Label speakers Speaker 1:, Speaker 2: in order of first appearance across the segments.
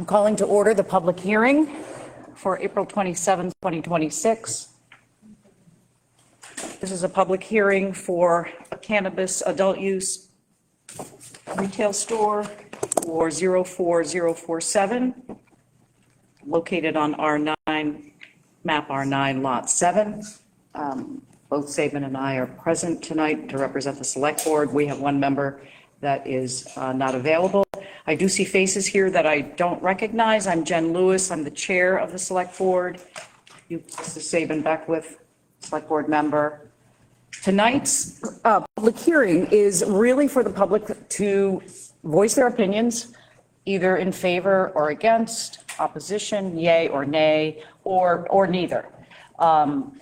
Speaker 1: I'm calling to order the public hearing for April 27, 2026. This is a public hearing for a cannabis adult use retail store for 04047, located on R9, map R9, lot 7. Both Saban and I are present tonight to represent the select board. We have one member that is not available. I do see faces here that I don't recognize. I'm Jen Lewis. I'm the chair of the select board. This is Saban Beckwith, select board member. Tonight's public hearing is really for the public to voice their opinions, either in favor or against, opposition, yay or nay, or neither. I'm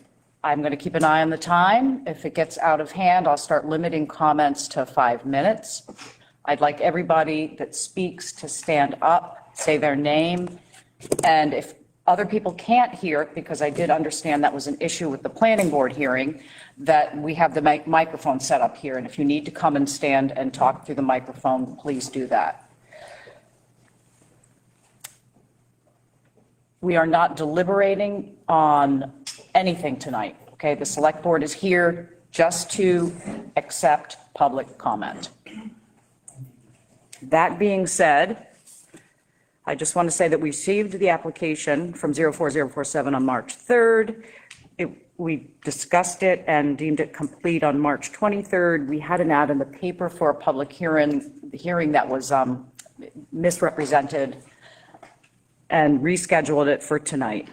Speaker 1: going to keep an eye on the time. If it gets out of hand, I'll start limiting comments to 5 minutes. I'd like everybody that speaks to stand up, say their name, and if other people can't hear it, because I did understand that was an issue with the planning board hearing, that we have the microphone set up here, and if you need to come and stand and talk through the microphone, please do that. We are not deliberating on anything tonight, okay? The select board is here just to accept public comment. That being said, I just want to say that we received the application from 04047 on March 3rd. We discussed it and deemed it complete on March 23rd. We had an ad in the paper for a public hearing that was misrepresented, and rescheduled it for tonight.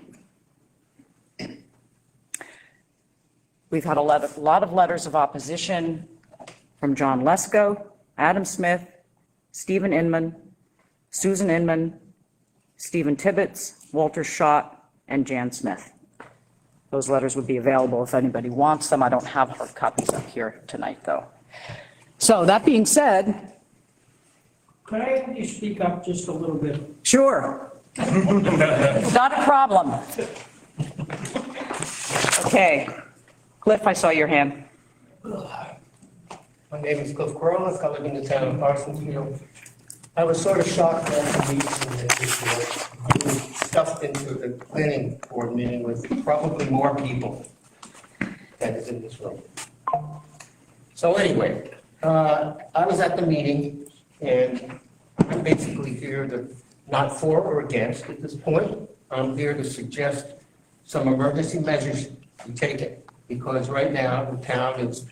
Speaker 1: We've had a lot of letters of opposition from John Lesko, Adam Smith, Stephen Inman, Susan Inman, Stephen Tibbetts, Walter Schott, and Jan Smith. Those letters would be available if anybody wants them. I don't have hard copies up here tonight, though. So that being said.
Speaker 2: Could I have you speak up just a little bit?
Speaker 1: Sure. Not a problem. Okay. Cliff, I saw your hand.
Speaker 3: My name is Cliff Corliss. I live in the town of Parsonsfield. I was sort of shocked at the meeting that this was stuffed into the planning board meeting with probably more people than is in this room. So anyway, I was at the meeting, and I'm basically here to not for or against at this point. I'm here to suggest some emergency measures be taken, because right now the town is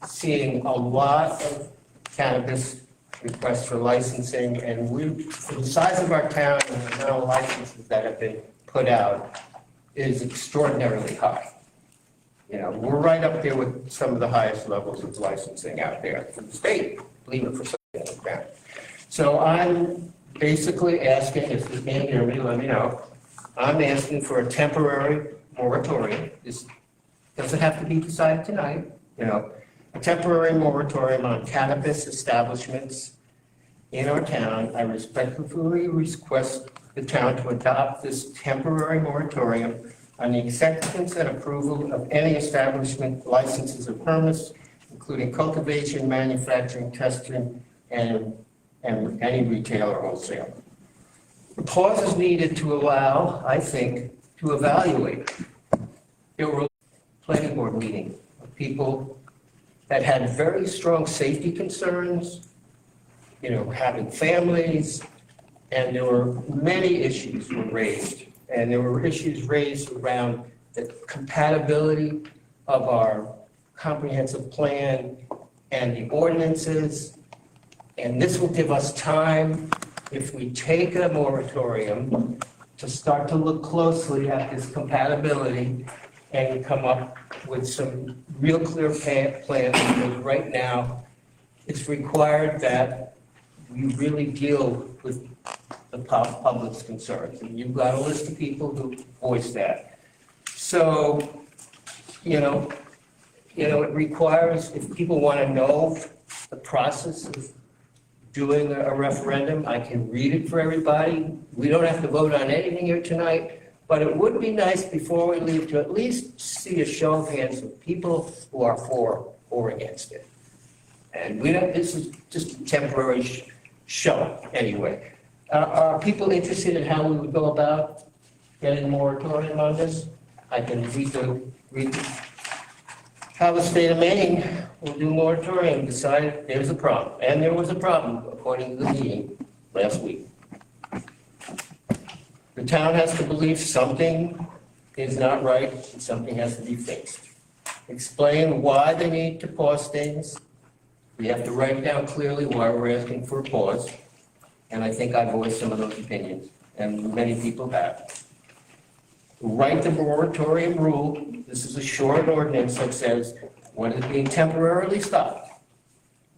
Speaker 3: seeing a lot of cannabis requests for licensing, and for the size of our town and the amount of licenses that have been put out is extraordinarily high. You know, we're right up there with some of the highest levels of licensing out there for the state, believe it for something like that. So I'm basically asking, if you can't hear me, let me know. I'm asking for a temporary moratorium. This doesn't have to be decided tonight, you know. A temporary moratorium on cannabis establishments in our town. I respectfully request the town to adopt this temporary moratorium on the acceptance and approval of any establishment licenses or permits, including cultivation, manufacturing, testing, and any retail or wholesale. The pause is needed to allow, I think, to evaluate. There were planning board meeting of people that had very strong safety concerns, you know, having families, and there were many issues were raised. And there were issues raised around the compatibility of our comprehensive plan and the ordinances. And this will give us time, if we take a moratorium, to start to look closely at this compatibility and come up with some real clear plans, because right now it's required that we really deal with the public's concerns. And you've got a list of people who voice that. So, you know, it requires, if people want to know the process of doing a referendum, I can read it for everybody. We don't have to vote on anything here tonight. But it would be nice before we leave to at least see a show of hands of people who are for or against it. And we don't, this is just a temporary show anyway. Are people interested in how we would go about getting a moratorium on this? I can read how the state of Maine will do moratorium, decide there's a problem. And there was a problem, according to the meeting last week. The town has to believe something is not right and something has to be fixed. Explain why they need to pause things. We have to write down clearly why we're asking for a pause. And I think I voiced some of those opinions, and many people have. Write the moratorium rule. This is a short ordinance that says when it's being temporarily stopped,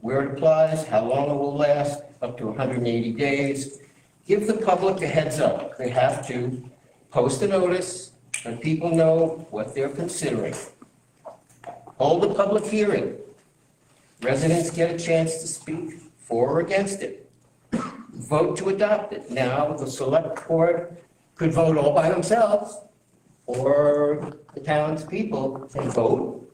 Speaker 3: where it applies, how long it will last, up to 180 days. Give the public a heads up. They have to post a notice, let people know what they're considering. Hold a public hearing. Residents get a chance to speak for or against it. Vote to adopt it. Now, the select board could vote all by themselves, or the town's people can vote.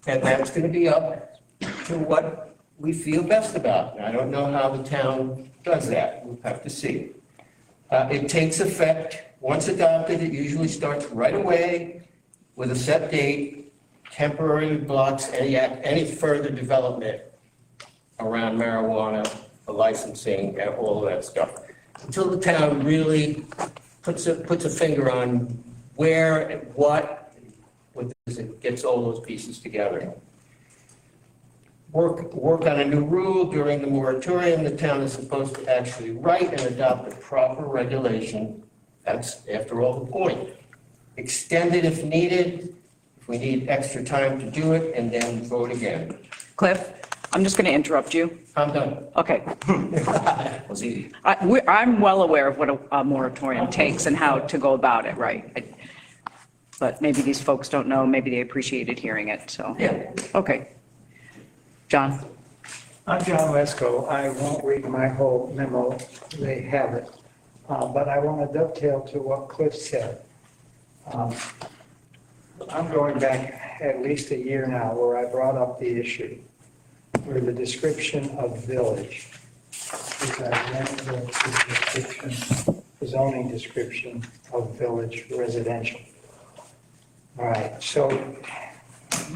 Speaker 3: And that's going to be up to what we feel best about. I don't know how the town does that. We'll have to see. It takes effect. Once adopted, it usually starts right away with a set date, temporarily blocks any further development around marijuana, the licensing, and all of that stuff. Until the town really puts a finger on where and what, as it gets all those pieces together. Work on a new rule during the moratorium. The town is supposed to actually write and adopt a proper regulation. That's, after all, the point. Extend it if needed, if we need extra time to do it, and then vote again.
Speaker 1: Cliff, I'm just going to interrupt you.
Speaker 3: I'm done.
Speaker 1: Okay.
Speaker 3: That was easy.
Speaker 1: I'm well aware of what a moratorium takes and how to go about it, right? But maybe these folks don't know, maybe they appreciated hearing it, so.
Speaker 3: Yeah.
Speaker 1: Okay. John?
Speaker 4: I'm John Lesko. I won't read my whole memo. They have it. But I want to dovetail to what Cliff said. I'm going back at least a year now where I brought up the issue where the description of village is identical to the description, the zoning description of village residential. All right, so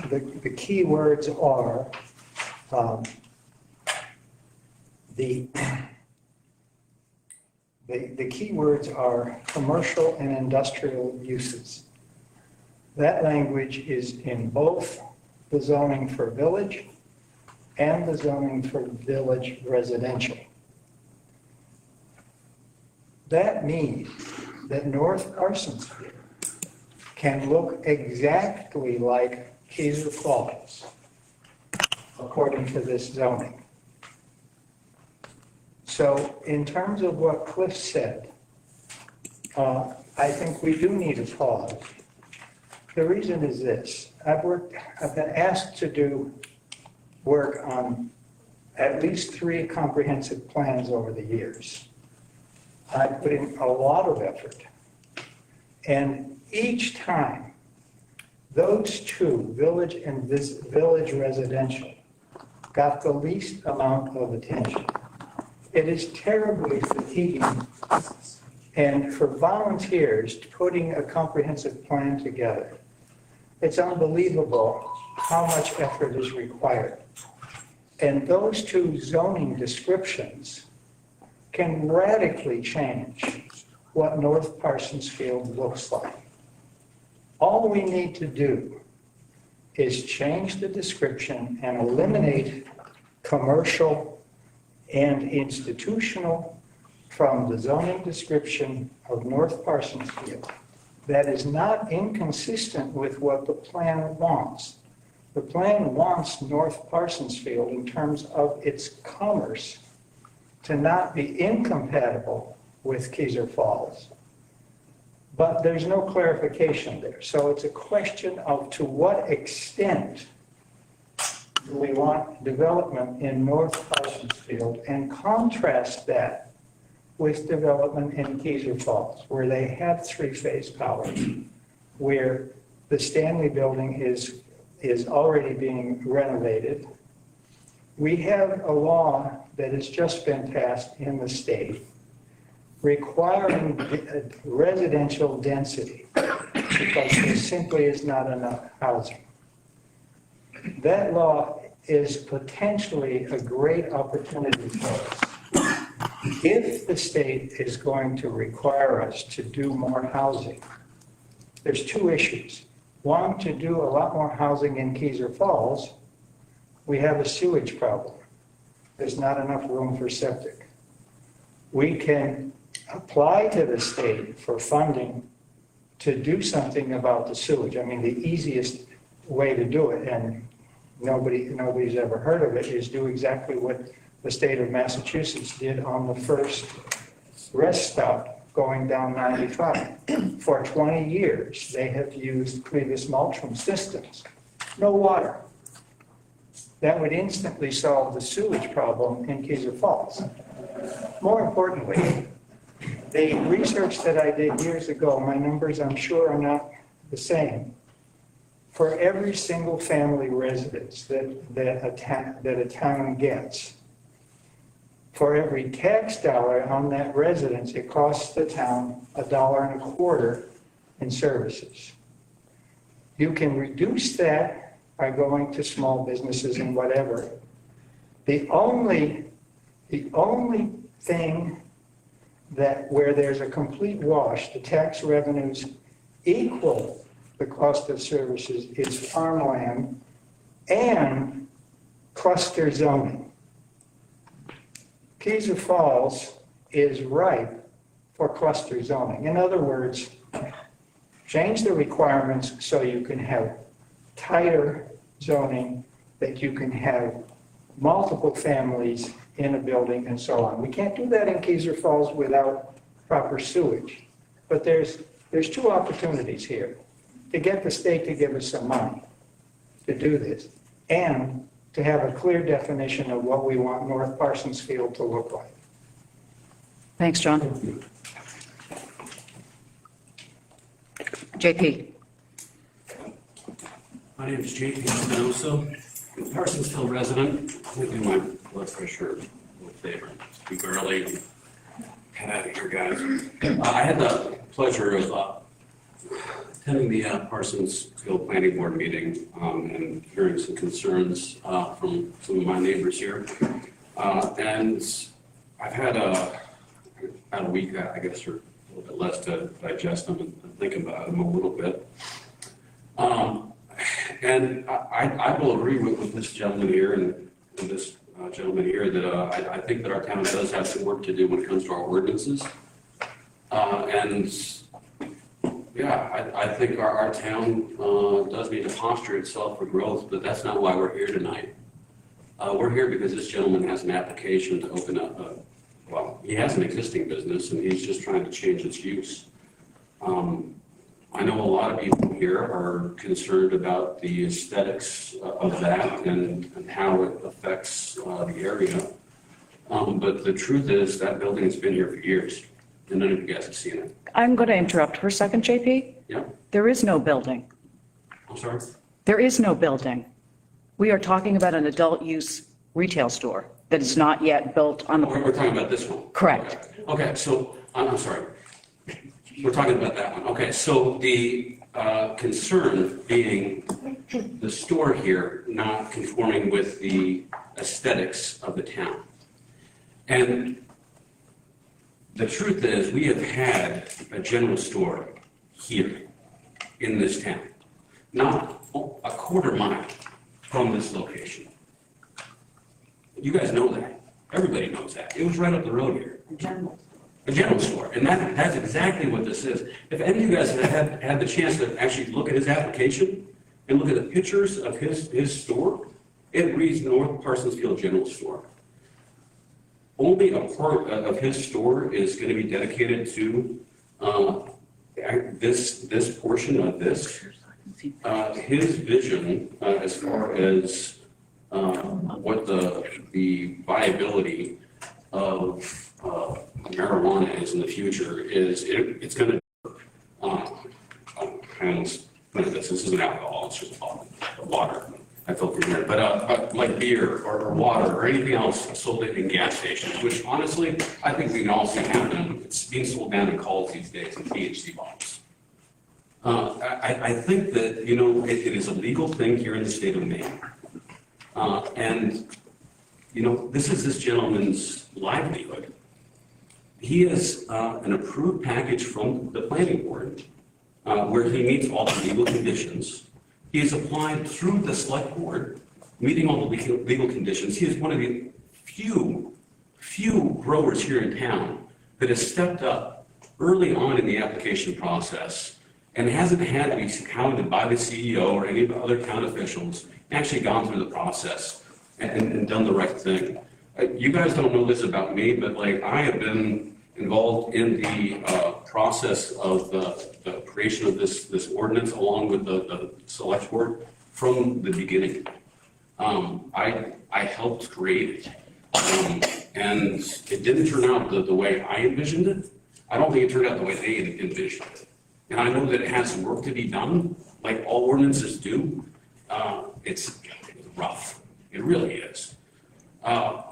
Speaker 4: the key words are the key words are commercial and industrial uses. That language is in both the zoning for village and the zoning for village residential. That means that North Parsonsfield can look exactly like Kaiser Falls, according to this zoning. So in terms of what Cliff said, I think we do need a pause. The reason is this. I've been asked to do work on at least 3 comprehensive plans over the years. I put in a lot of effort. And each time, those 2, village and village residential, got the least amount of attention. It is terribly fatiguing. And for volunteers putting a comprehensive plan together, it's unbelievable how much effort is required. And those 2 zoning descriptions can radically change what North Parsonsfield looks like. All we need to do is change the description and eliminate commercial and institutional from the zoning description of North Parsonsfield. That is not inconsistent with what the plan wants. The plan wants North Parsonsfield, in terms of its commerce, to not be incompatible with Kaiser Falls. But there's no clarification there. So it's a question of to what extent do we want development in North Parsonsfield, and contrast that with development in Kaiser Falls, where they have 3-phase power, where the Stanley Building is already being renovated. We have a law that has just been passed in the state requiring residential density because there simply is not enough housing. That law is potentially a great opportunity for us. If the state is going to require us to do more housing, there's two issues. One, to do a lot more housing in Keyser Falls, we have a sewage problem. There's not enough room for septic. We can apply to the state for funding to do something about the sewage. I mean, the easiest way to do it, and nobody's ever heard of it, is do exactly what the state of Massachusetts did on the first rest stop going down 95. For 20 years, they have used previous Multrum systems. No water. That would instantly solve the sewage problem in Keyser Falls. More importantly, the research that I did years ago, my numbers I'm sure are not the same. For every single family residence that a town gets, for every tax dollar on that residence, it costs the town $1.25 in services. You can reduce that by going to small businesses and whatever. The only thing that where there's a complete wash, the tax revenues equal the cost of services is farmland and cluster zoning. Keyser Falls is ripe for cluster zoning. In other words, change the requirements so you can have tighter zoning, that you can have multiple families in a building and so on. We can't do that in Keyser Falls without proper sewage. But there's two opportunities here: to get the state to give us some money to do this, and to have a clear definition of what we want North Parsons Field to look like.
Speaker 1: Thanks, John. JP.
Speaker 5: My name is J.P. Espinosa, Parsonsville resident. I'm going to do my blood pressure a little favor. Speak early and head out of here, guys. I had the pleasure of attending the Parsonsville Planning Board meeting and hearing some concerns from some of my neighbors here. And I've had about a week, I guess, or a little bit less to digest them and think about them a little bit. And I will agree with this gentleman here and this gentleman here that I think that our town does have some work to do when it comes to our ordinances. And yeah, I think our town does need to posture itself for growth, but that's not why we're here tonight. We're here because this gentleman has an application to open up, well, he has an existing business and he's just trying to change its use. I know a lot of people here are concerned about the aesthetics of that and how it affects the area. But the truth is that building has been here for years and none of you guys have seen it.
Speaker 1: I'm going to interrupt for a second, JP.
Speaker 5: Yeah,
Speaker 1: There is no building.
Speaker 5: I'm sorry?
Speaker 1: There is no building. We are talking about an adult use retail store that is not yet built on the.
Speaker 5: We're talking about this one.
Speaker 1: Correct.
Speaker 5: Okay, so, I'm sorry. We're talking about that one. Okay, so the concern being the store here not conforming with the aesthetics of the town. And the truth is, we have had a general store here in this town, not a quarter mile from this location. You guys know that. Everybody knows that. It was right up the road here. A general store, and that's exactly what this is. If any of you guys have had the chance to actually look at his application and look at the pictures of his store, it reads North Parsonsfield General Store. Only a part of his store is going to be dedicated to this portion of this. His vision as far as what the viability of marijuana is in the future is it's going to this isn't alcohol, it's just water. I feel familiar, but like beer or water or anything else sold in gas stations, which honestly, I think we can all see happen. It's being sold down in calls these days in THC bottles. I think that, you know, it is a legal thing here in the state of Maine. And, you know, this is this gentleman's livelihood. He has an approved package from the planning board where he meets all the legal conditions. He has applied through the select board, meeting all the legal conditions. He is one of the few growers here in town that has stepped up early on in the application process and hasn't had to be hounded by the CEO or any of the other town officials, actually gone through the process and done the right thing. You guys don't know this about me, but like I have been involved in the process of the creation of this ordinance along with the select board from the beginning. I helped create it. And it didn't turn out the way I envisioned it. I don't think it turned out the way they envisioned it. And I know that it has some work to be done, like all ordinances do. It's rough. It really is. I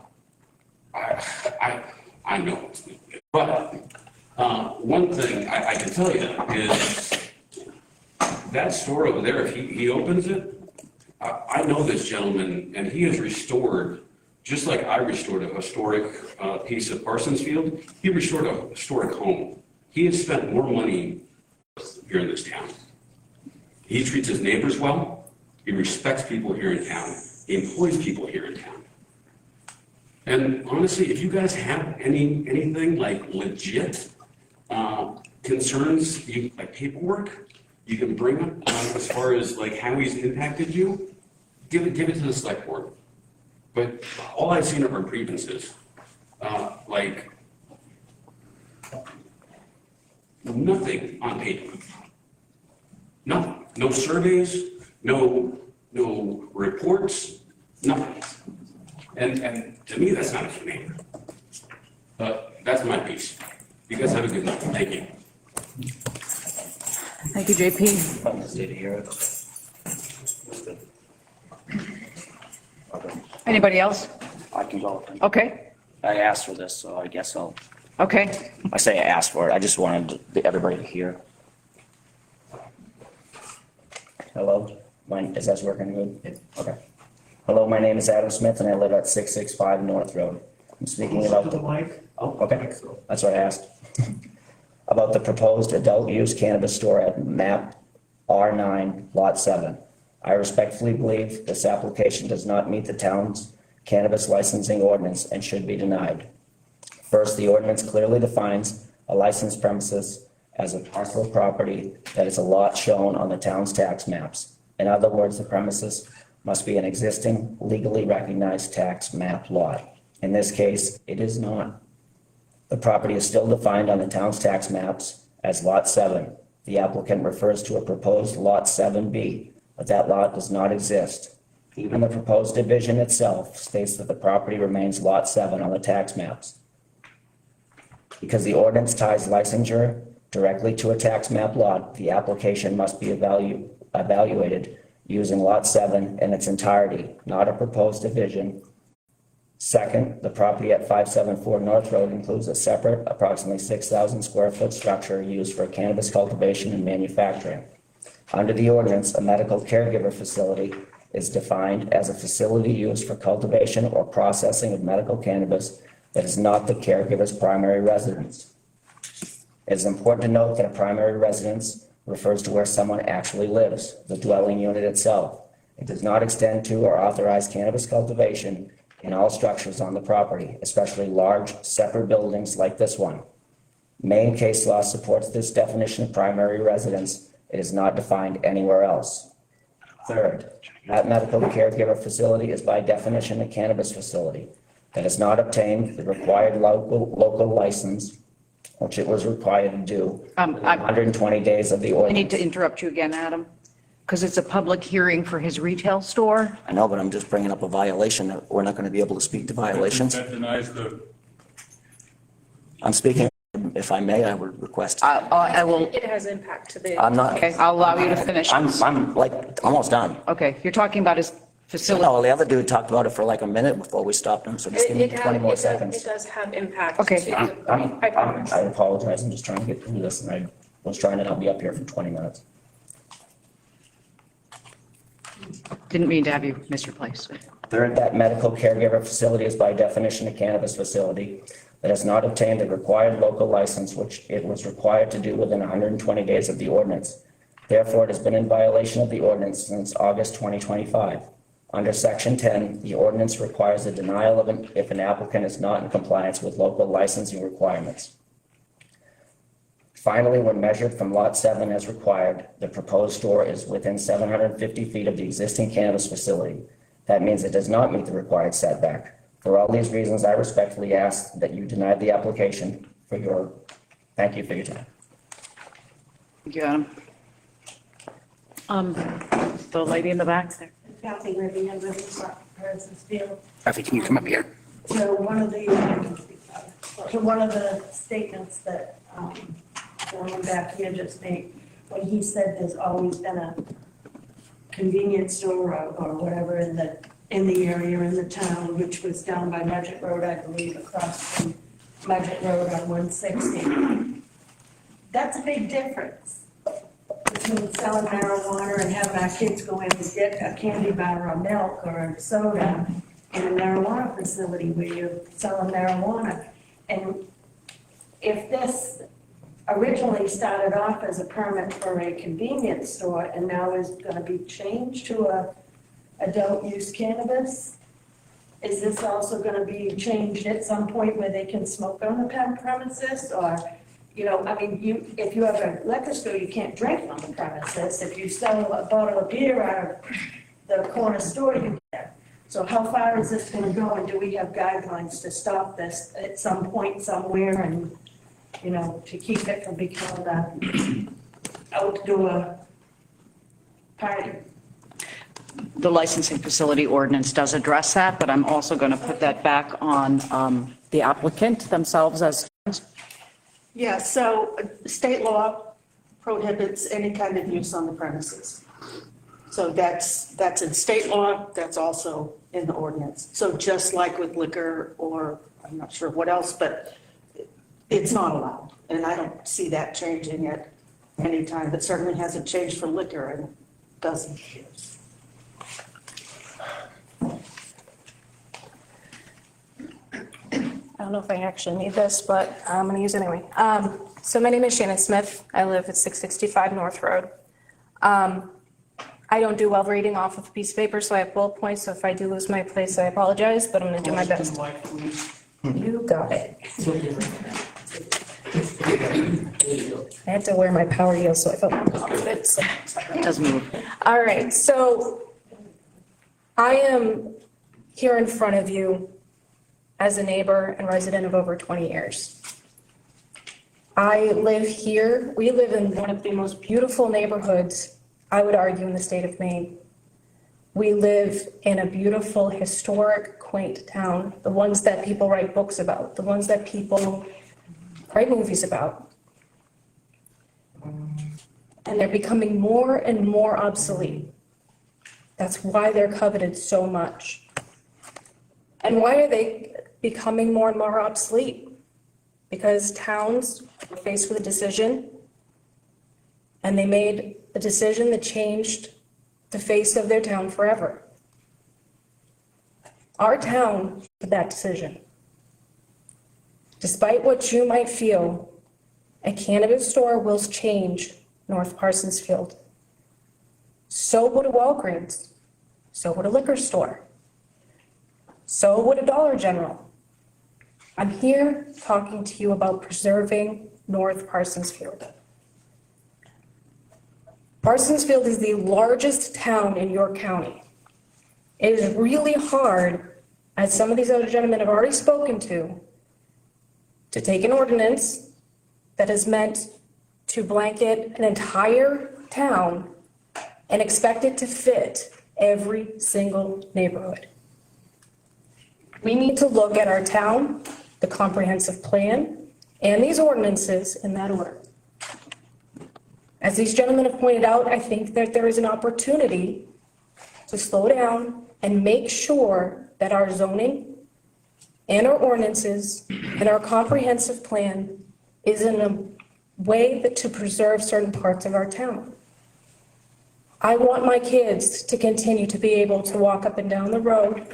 Speaker 5: know it's not good. But one thing I can tell you is that store over there, if he opens it, I know this gentleman, and he has restored, just like I restored a historic piece of Parsons Field, he restored a historic home. He has spent more money here in this town. He treats his neighbors well. He respects people here in town. He employs people here in town. And honestly, if you guys have anything like legit concerns, like paperwork, you can bring up as far as like how he's impacted you, give it to the select board. But all I've seen are grievances, like nothing on paper, nothing, no surveys, no reports, nothing. And to me, that's not a humane. But that's my piece. You guys have a good night. Thank you.
Speaker 1: Thank you, JP.
Speaker 6: From the state here.
Speaker 1: Anybody else?
Speaker 6: I can go.
Speaker 1: Okay,
Speaker 6: I asked for this, so I guess
Speaker 1: okay.
Speaker 6: I say I asked for it. I just wanted everybody to hear. Hello, is that working good? Okay. Hello, my name is Adam Smith and I live at 665 North Road. I'm speaking about
Speaker 2: The mic.
Speaker 6: Oh, okay, that's what I asked. About the proposed adult use cannabis store at map R9, lot 7. I respectfully believe this application does not meet the town's cannabis licensing ordinance and should be denied. First, the ordinance clearly defines a licensed premises as a parcel of property that is a lot shown on the town's tax maps. In other words, the premises must be an existing legally recognized tax map lot. In this case, it is not. The property is still defined on the town's tax maps as Lot 7. The applicant refers to a proposed Lot 7B, but that lot does not exist. Even the proposed division itself states that the property remains Lot 7 on the tax maps. Because the ordinance ties licensure directly to a tax map lot, the application must be evaluated using Lot 7 in its entirety, not a proposed division. Second, the property at 574 North Road includes a separate, approximately 6,000 square foot structure used for cannabis cultivation and manufacturing. Under the ordinance, a medical caregiver facility is defined as a facility used for cultivation or processing of medical cannabis that is not the caregiver's primary residence. It is important to note that a primary residence refers to where someone actually lives, the dwelling unit itself. It does not extend to or authorize cannabis cultivation in all structures on the property, especially large, separate buildings like this one. Maine case law supports this definition of primary residence. It is not defined anywhere else. Third, that medical caregiver facility is by definition a cannabis facility that has not obtained the required local license, which it was required to do within 120 days of the
Speaker 1: I
Speaker 6: ordinance.
Speaker 1: need to interrupt you again, Adam, because it's a public hearing for his retail store.
Speaker 6: I know, but I'm just bringing up a violation that we're not going to be able to speak to violations.
Speaker 7: That denies the,
Speaker 6: I'm speaking, if I may, I would request.
Speaker 1: I will,
Speaker 8: It has impact to the.
Speaker 6: I'm not.
Speaker 1: okay, I'll allow you to finish.
Speaker 6: I'm like almost done.
Speaker 1: Okay, you're talking about his facility.
Speaker 6: No, the other dude talked about it for like a minute before we stopped him, so just give me 20 more
Speaker 7: It
Speaker 6: seconds.
Speaker 7: does have impact.
Speaker 1: Okay.
Speaker 7: to the- I promise.
Speaker 6: I apologize, I'm just trying to get through this, and I was trying to not be up here for 20 minutes.
Speaker 1: Didn't mean to have you miss your place.
Speaker 6: Third, that medical caregiver facility is by definition a cannabis facility that has not obtained the required local license, which it was required to do within 120 days of the ordinance. Therefore, it has been in violation of the ordinance since August 2025. Under Section 10, the ordinance requires a denial of if an applicant is not in compliance with local licensing requirements. Finally, when measured from Lot 7 as required, the proposed store is within 750 feet of the existing cannabis facility. That means it does not meet the required setback. For all these reasons, I respectfully ask that you deny the application thank you for your time.
Speaker 1: You got him. The lady in the back there.
Speaker 8: Kathy Libby and Riverside, Field.
Speaker 6: Kathy, can you come up here?
Speaker 8: So one of the statements that, gentleman back here just made, when he said there's always been a convenience store or whatever in the area, in the town, which was down by Mudgett Road, I believe, across from Mudgett Road on 160. That's a big difference between selling marijuana and having our kids go in and get a candy bar or milk or a soda in a marijuana facility where you're selling marijuana. And if this originally started off as a permit for a convenience store and now is gonna be changed to a adult use cannabis, is this also gonna be changed at some point where they can smoke on the premises? Or, you know, I mean, if you have a liquor store, you can't drink on the premises. If you sell a bottle of beer out of the corner store, you can. So how far is this gonna go, and do we have guidelines to stop this at some point somewhere, and, you know, to keep it from becoming an outdoor party?
Speaker 1: The licensing facility ordinance does address that, but I'm also going to put that back on the applicant themselves as.
Speaker 9: Yeah, so state law prohibits any kind of use on the premises. So that's in state law, that's also in the ordinance. So just like with liquor, or I'm not sure what else, but it's not allowed. And I don't see that changing at any time. It certainly hasn't changed for liquor in dozens of years.
Speaker 7: I don't know if I actually need this, but I'm going to use it anyway. So my name is Shannon Smith. I live at 665 North Road. I don't do well reading off of a piece of paper, so I have bullet points. So if I do lose my place, I apologize, but I'm going to do my best. You got it. I had to wear my power heels, so I felt more confident. So.
Speaker 1: It does move.
Speaker 7: All right, so I am here in front of you as a neighbor and resident of over 20 years. I live here, we live in one of the most beautiful neighborhoods, I would argue, in the state of Maine. We live in a beautiful, historic, quaint town, the ones that people write books about, the ones that people write movies about. And they're becoming more and more obsolete. That's why they're coveted so much. And why are they becoming more and more obsolete? Because towns were faced with a decision, and they made a decision that changed the face of their town forever. Our town made that decision. Despite what you might feel, a cannabis store will change North Parsonsfield. So would a Walgreens. So would a liquor store. So would a Dollar General. I'm here talking to you about preserving North Parsonsfield. Parsonsfield is the largest town in York County. It is really hard, as some of these other gentlemen have already spoken to take an ordinance that is meant to blanket an entire town and expect it to fit every single neighborhood. We need to look at our town, the comprehensive plan, and these ordinances in that order. As these gentlemen have pointed out, I think that there is an opportunity to slow down and make sure that our zoning and our ordinances and our comprehensive plan is in a way that to preserve certain parts of our town. I want my kids to continue to be able to walk up and down the road.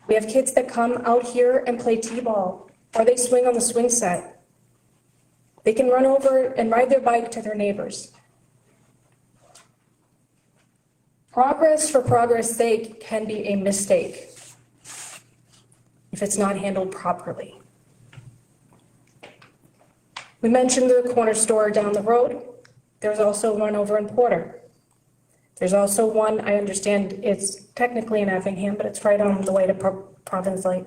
Speaker 7: We have kids that come out here and play t-ball, or they swing on the swing set. They can run over and ride their bike to their neighbors. Progress for progress' sake can be a mistake if it's not handled properly. We mentioned the corner store down the road. There's also one over in Porter. There's also one, I understand it's technically in Effingham, but it's right on the way to Province Lake.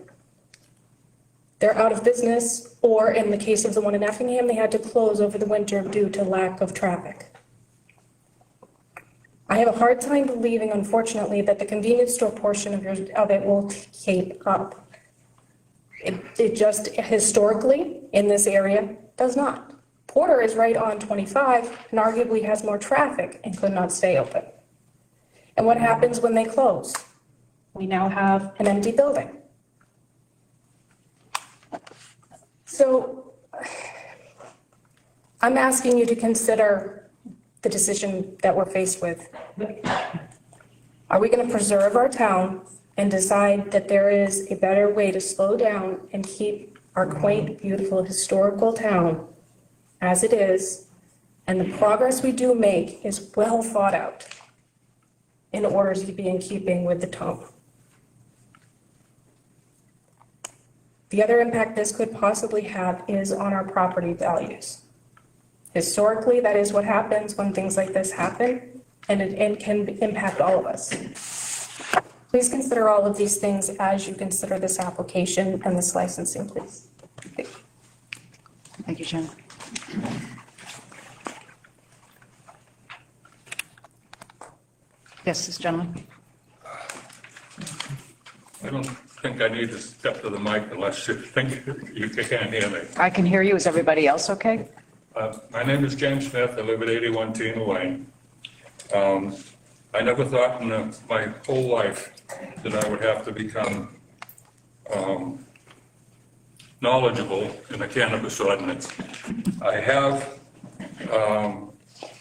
Speaker 7: They're out of business, or in the case of the one in Effingham, they had to close over the winter due to lack of traffic. I have a hard time believing, unfortunately, that the convenience store portion of it will keep up. It just historically, in this area, does not. Porter is right on 25 and arguably has more traffic and could not stay open. And what happens when they close? We now have an empty building. So I'm asking you to consider the decision that we're faced with. Are we going to preserve our town and decide that there is a better way to slow down and keep our quaint, beautiful, historical town as it is, and the progress we do make is well thought out in order to be in keeping with the tone? The other impact this could possibly have is on our property values. Historically, that is what happens when things like this happen, and it can impact all of us. Please consider all of these things as you consider this application and this licensing, please.
Speaker 1: Thank you, Jen. Yes, this gentleman.
Speaker 10: I don't think I need to step to the mic unless you think you can't hear me.
Speaker 1: I can hear you. Is everybody else okay?
Speaker 10: My name is James Smith. I live at 81 Tina Lane. I never thought in my whole life that I would have to become knowledgeable in the cannabis ordinance. I have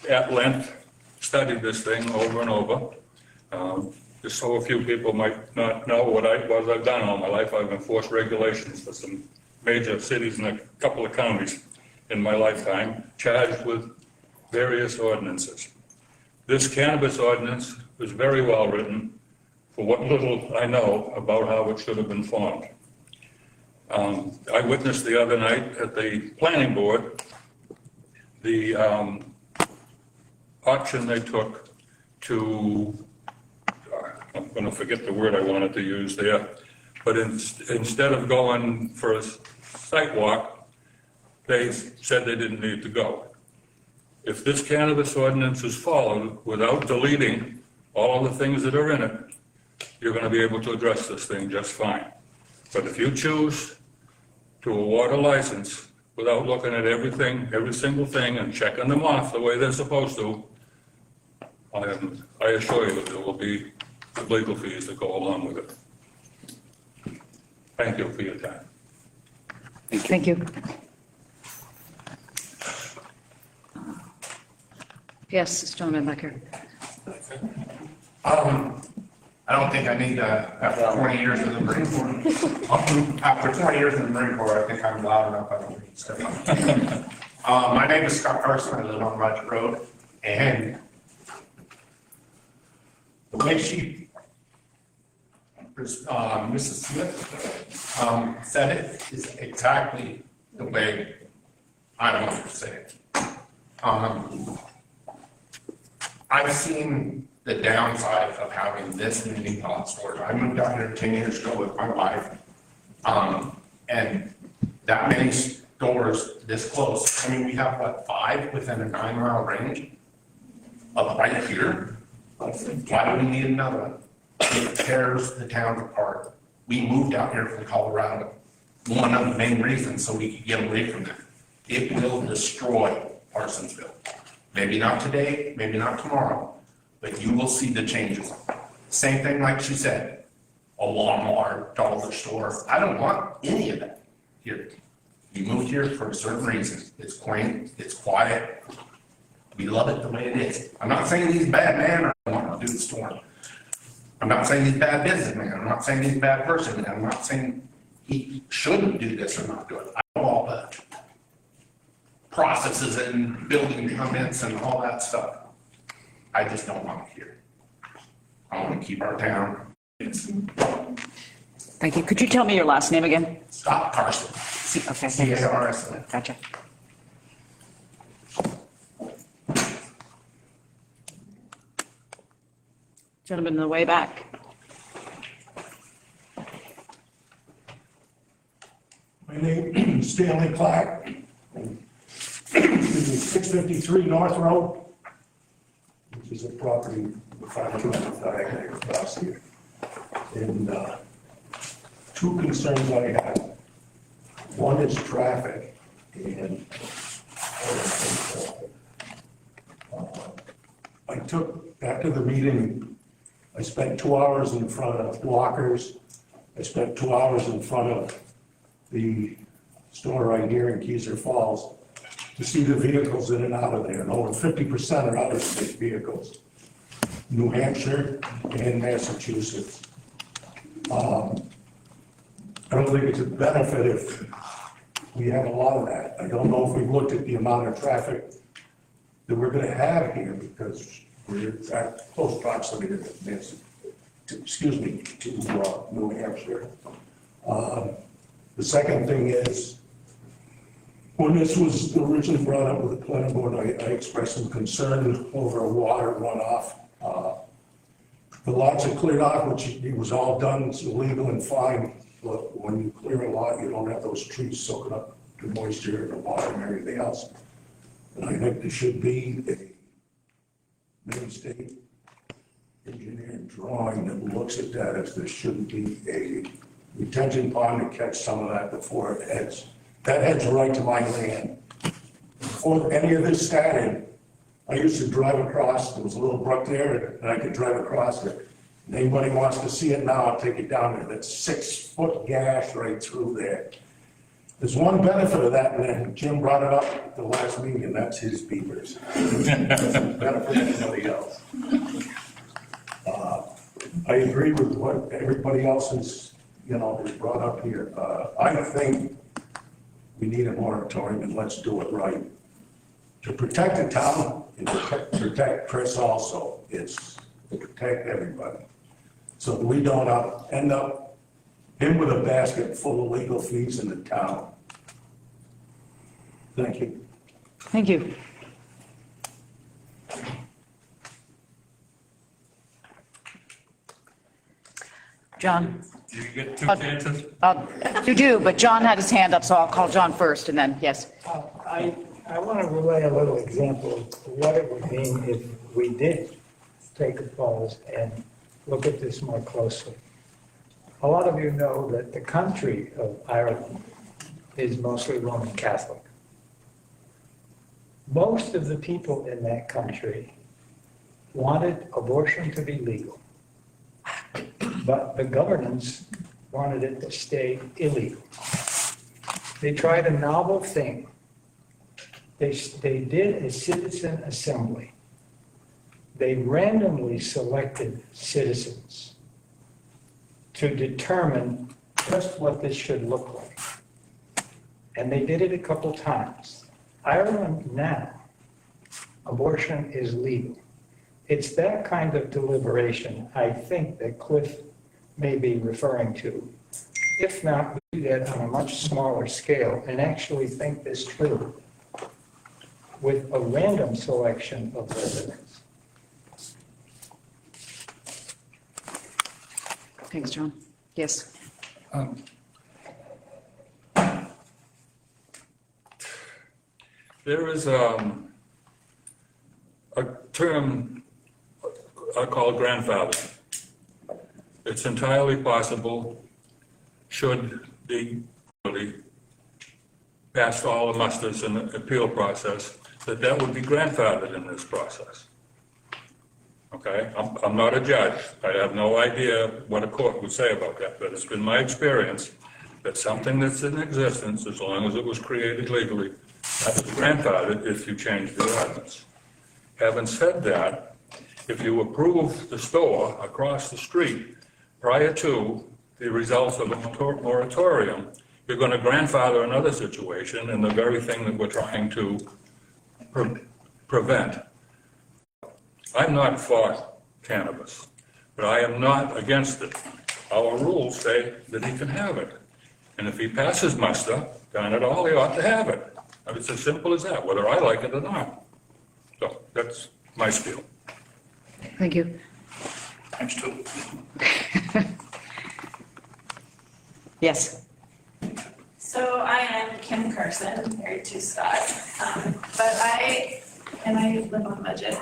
Speaker 10: at length studied this thing over and over. Just so a few people might not know what I've done all my life. I've enforced regulations for some major cities and a couple of counties in my lifetime, charged with various ordinances. This cannabis ordinance was very well written for what little I know about how it should have been formed. I witnessed the other night at the planning board, the option they took to, I'm going to forget the word I wanted to use there, but instead of going for a site walk, they said they didn't need to go. If this cannabis ordinance is followed without deleting all of the things that are in it, you're going to be able to address this thing just fine. But if you choose to award a license without looking at everything, every single thing, and checking them off the way they're supposed to, I assure you that there will be legal fees that go along with it. Thank you for your time.
Speaker 1: Thank you. Yes, this gentleman back here.
Speaker 11: I don't think I need after 20 years in the Marine Corps. After 20 years in the Marine Corps, I think I'm loud enough. I don't need stuff. My name is Scott Carson. I live on Roger Road, and the way she, Mrs. Smith, said it is exactly the way I want to say it. I've seen the downside of having this many pot stores. I moved out here 10 years ago with my wife, and that many stores this close. I mean, we have, what, 5 within a 9-mile range of right here? Why do we need another one? It tears the town apart. We moved out here from Colorado. One of the main reasons so we could get away from that. It will destroy Parsonsville. Maybe not today, maybe not tomorrow, but you will see the changes. Same thing like she said, a Walmart, dollar store. I don't want any of that here. You moved here for a certain reason. It's quaint, it's quiet. We love it the way it is. I'm not saying he's a bad man, I don't want to do the store. I'm not saying he's a bad businessman, I'm not saying he's a bad person, I'm not saying he shouldn't do this or not do it. I know all the processes and building permits and all that stuff. I just don't want it here. I want to keep our town. It's
Speaker 1: Thank you. Could you tell me your last name again?
Speaker 11: Scott Carson,
Speaker 1: Okay, thanks.
Speaker 11: C-A-R-S-O-N.
Speaker 1: Gotcha. Gentleman in the way back.
Speaker 12: My name is Stanley Clark. 653 North Road, which is a property with 525 across here. And two concerns I have. One is traffic, and I took, after the meeting, I spent 2 hours in front of Walker's. I spent 2 hours in front of the store right here in Keyser Falls to see the vehicles in and out of there, and over 50% are out-of-state vehicles, New Hampshire and Massachusetts. I don't think it's a benefit if we have a lot of that. I don't know if we've looked at the amount of traffic that we're gonna have here, because we're at close proximity to New Hampshire. The second thing is, when this was originally brought up with the planning board, I expressed some concern over a water runoff. The lots are cleared off, which it was all done, it's legal and fine, but when you clear a lot, you don't have those trees soaking up the moisture and the water and everything else. And I think there should be a Maine State engineering drawing that looks at that, as there shouldn't be a retention pond to catch some of that before it heads. That heads right to my land. Before any of this started, I used to drive across, there was a little brook there, and I could drive across it. And anybody wants to see it now, I'll take it down there. That's 6-foot gash right through there. There's one benefit of that, and then Jim brought it up at the last meeting, and that's his beavers. Doesn't benefit anybody else. I agree with what everybody else has brought up here. I think we need a moratorium, and let's do it right. To protect the town and to protect Chris also, it's to protect everybody. So that we don't end up him with a basket full of legal fees in the town. Thank you.
Speaker 1: Thank you. John?
Speaker 10: Do you get two chances?
Speaker 1: You do, but John had his hand up, so I'll call John first, and then, yes.
Speaker 4: I want to relay a little example of what it would mean if we did take a pause and look at this more closely. A lot of you know that the country of Ireland is mostly Roman Catholic. Most of the people in that country wanted abortion to be legal, but the governance wanted it to stay illegal. They tried a novel thing. They did a citizen assembly. They randomly selected citizens to determine just what this should look like. And they did it a couple times. Ireland now, abortion is legal. It's that kind of deliberation, I think, that Cliff may be referring to. If not, we do that on a much smaller scale and actually think this through with a random selection of residents.
Speaker 1: Thanks, John. Yes.
Speaker 10: There is a term I call grandfather. It's entirely possible, should the pass all the musters in the appeal process, that would be grandfathered in this process. okay? I'm not a judge. I have no idea what a court would say about that, but it's been my experience that something that's in existence, as long as it was created legally, that is grandfathered if you change the ordinance. Having said that, if you approve the store across the street prior to the results of a moratorium, you're going to grandfather another situation and the very thing that we're trying to prevent. I'm not for cannabis, but I am not against it. Our rules say that he can have it. And if he passes muster, darn it all, he ought to have it. It's as simple as that, whether I like it or not. So that's my spiel.
Speaker 1: Thank you.
Speaker 12: Times two.
Speaker 1: Yes.
Speaker 13: So I am Kim Carson, married to Scott, I live on budget.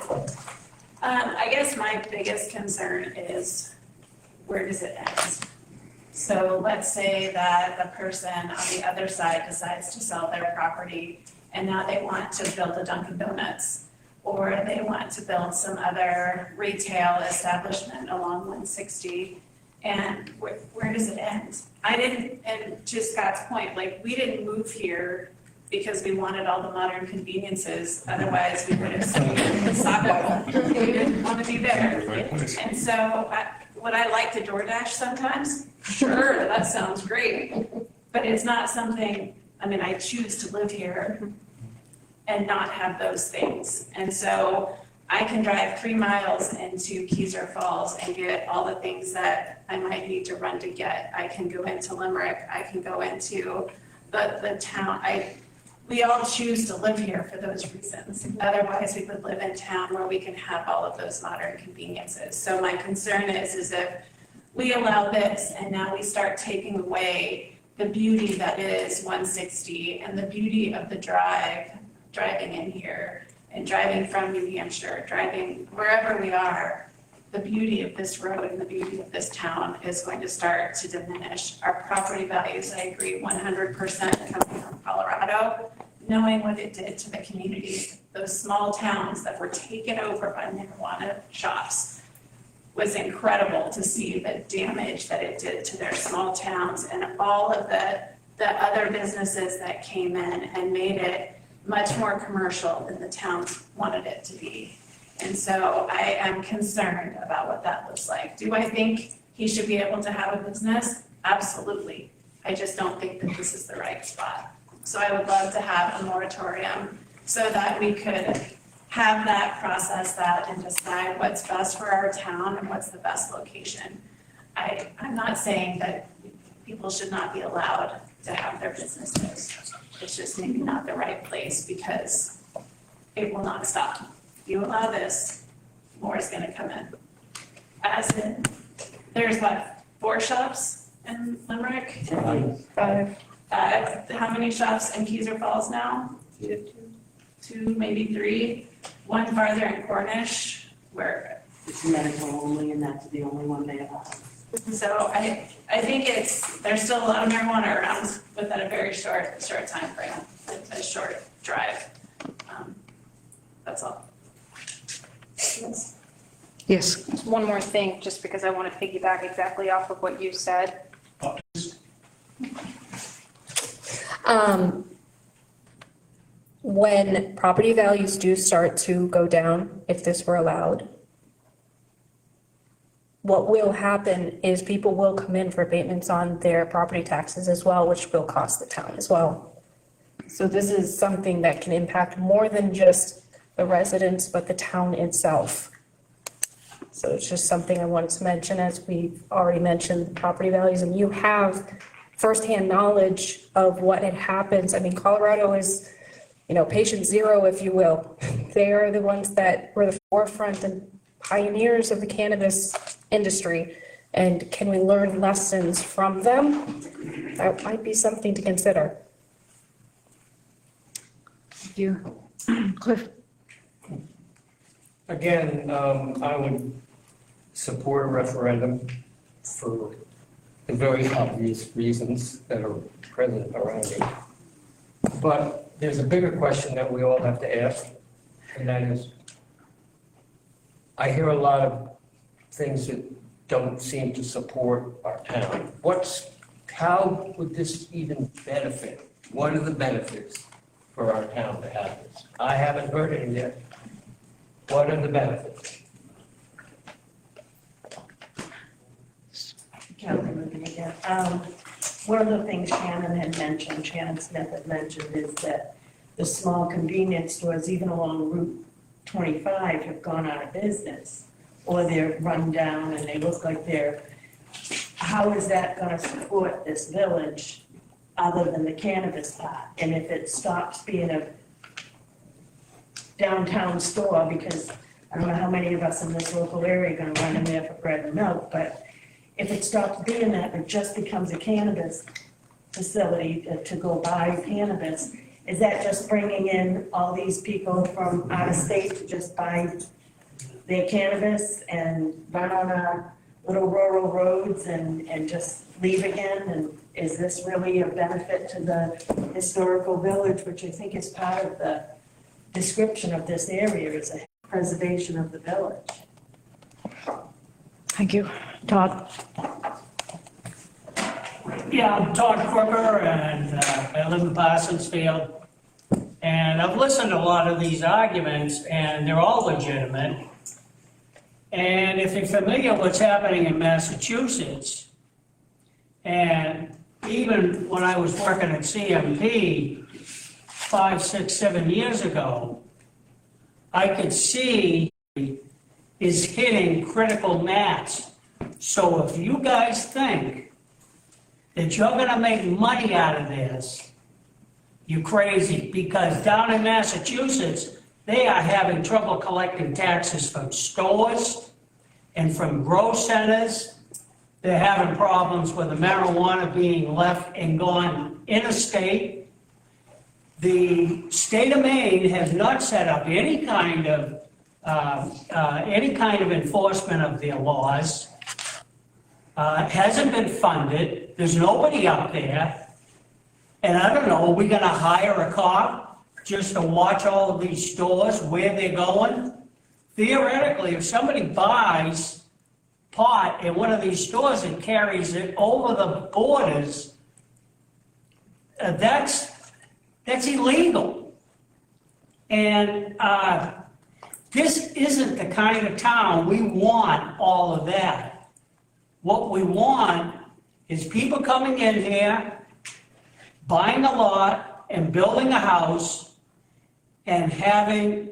Speaker 13: I guess my biggest concern is, where does it end? So let's say that the person on the other side decides to sell their property and now they want to build a Dunkin' Donuts, or they want to build some other retail establishment along 160. And where does it end? And to Scott's point, like, we didn't move here because we wanted all the modern conveniences. Otherwise, we would have stayed in the Saco. We didn't want to be there. And so would I like to DoorDash sometimes? Sure, that sounds great. But it's not something, I mean, I choose to live here and not have those things. And so I can drive 3 miles into Keyser Falls and get all the things that I might need to run to get. I can go into Limerick, I can go into the town. We all choose to live here for those reasons. Otherwise, we would live in town where we can have all of those modern conveniences. So my concern is if we allow this and now we start taking away the beauty that is 160 and the beauty of the driving in here, and driving from New Hampshire, driving wherever we are, the beauty of this road and the beauty of this town is going to start to diminish. Our property values, I agree 100% coming from Colorado, knowing what it did to the communities, those small towns that were taken over by marijuana shops, was incredible to see the damage that it did to their small towns and all of the other businesses that came in and made it much more commercial than the towns wanted it to be. And so I am concerned about what that looks like. Do I think he should be able to have a business? Absolutely. I just don't think that this is the right spot. So I would love to have a moratorium so that we could have that, process that, and decide what's best for our town and what's the best location. I'm not saying that people should not be allowed to have their businesses. It's just maybe not the right place because it will not stop. If you allow this, more is gonna come in. As in, there's what, 4 shops in Limerick? 5. How many shops in Keyser Falls now? 2, maybe 3. 1 farther in Cornish, where.
Speaker 8: It's medical only, and that's the only one they have.
Speaker 13: So I think there's still a lot of marijuana around within a very short time frame, a short drive. That's all.
Speaker 1: Yes.
Speaker 7: One more thing, just because I want to piggyback exactly off of what you said. When property values do start to go down, if this were allowed, what will happen is people will come in for abatements on their property taxes as well, which will cost the town as well. So this is something that can impact more than just the residents, but the town itself. So it's just something I wanted to mention, as we've already mentioned, the property values, and you have firsthand knowledge of what had happens. I mean, Colorado is, patient zero, if you will. They are the ones that were the forefront and pioneers of the cannabis industry. And can we learn lessons from them? That might be something to consider.
Speaker 1: Thank you. Cliff?
Speaker 3: Again, I would support a referendum for the very obvious reasons that are present around it. But there's a bigger question that we all have to ask, and that is, I hear a lot of things that don't seem to support our town. How would this even benefit? What are the benefits for our town to have this? I haven't heard any yet. What are the benefits?
Speaker 8: Councilman Benega. One of the things Shannon Smith had mentioned is that the small convenience stores, even along Route 25, have gone out of business, or they're run down and they look like how is that gonna support this village other than the cannabis part? And if it stops being a downtown store, because I don't know how many of us in this local area are gonna run in there for bread and milk, but if it stops being that, it just becomes a cannabis facility to go buy cannabis, is that just bringing in all these people from out of state to just buy their cannabis and run on our little rural roads and just leave again? And is this really a benefit to the historical village, which I think is part of the description of this area, is a preservation of the village?
Speaker 1: Thank you. Todd?
Speaker 2: Yeah, I'm Todd Crooker, and I live in Parsonsfield. And I've listened to a lot of these arguments, and they're all legitimate. And if you're familiar with what's happening in Massachusetts, and even when I was working at CMP 5, 6, 7 years ago, I could see is hitting critical mass. So if you guys think that you're gonna make money out of this, you're crazy, because down in Massachusetts, they are having trouble collecting taxes from stores and from grow centers. They're having problems with the marijuana being left and gone interstate. The state of Maine has not set up any kind of enforcement of their laws. It hasn't been funded. There's nobody up there. And I don't know, are we gonna hire a cop just to watch all of these stores, where they're going? Theoretically, if somebody buys pot in one of these stores and carries it over the borders, that's illegal. And this isn't the kind of town we want all of that. What we want is people coming in here, buying a lot and building a house and having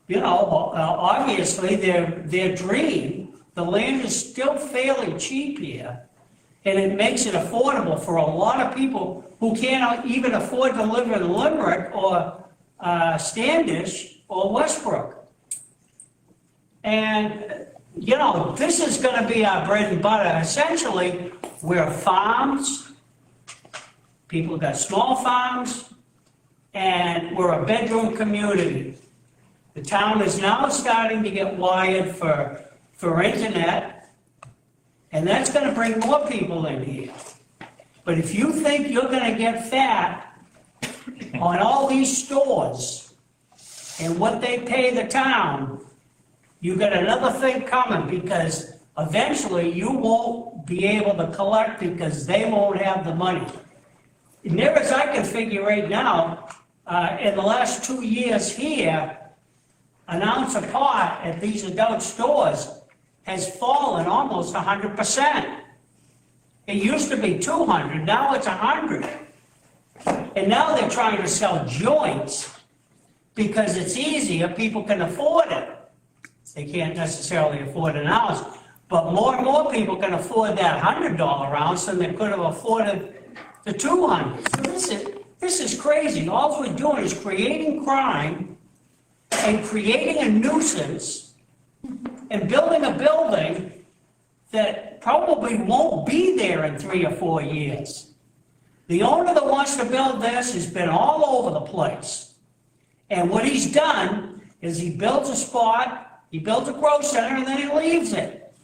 Speaker 2: obviously their dream. The land is still fairly cheap here, and it makes it affordable for a lot of people who can't even afford to live in Limerick or Standish or Westbrook. And this is going to be our bread and butter. Essentially, we're farms. People got small farms, and we're a bedroom community. The town is now starting to get wired for internet, and that's going to bring more people in here. But if you think you're going to get fat on all these stores and what they pay the town, you got another thing coming, because eventually you won't be able to collect because they won't have the money. Near as I can figure right now, in the last 2 years here, an ounce of pot at these adult stores has fallen almost 100%. It used to be 200, now it's 100. And now they're trying to sell joints because it's easier, people can afford it. They can't necessarily afford an ounce, but more and more people can afford that $100 ounce than they could have afforded the 200. So this is crazy. All we're doing is creating crime and creating a nuisance and building a building that probably won't be there in 3 or 4 years. The owner that wants to build this has been all over the place. And what he's done is he builds a spot, he builds a grow center, and then he leaves it.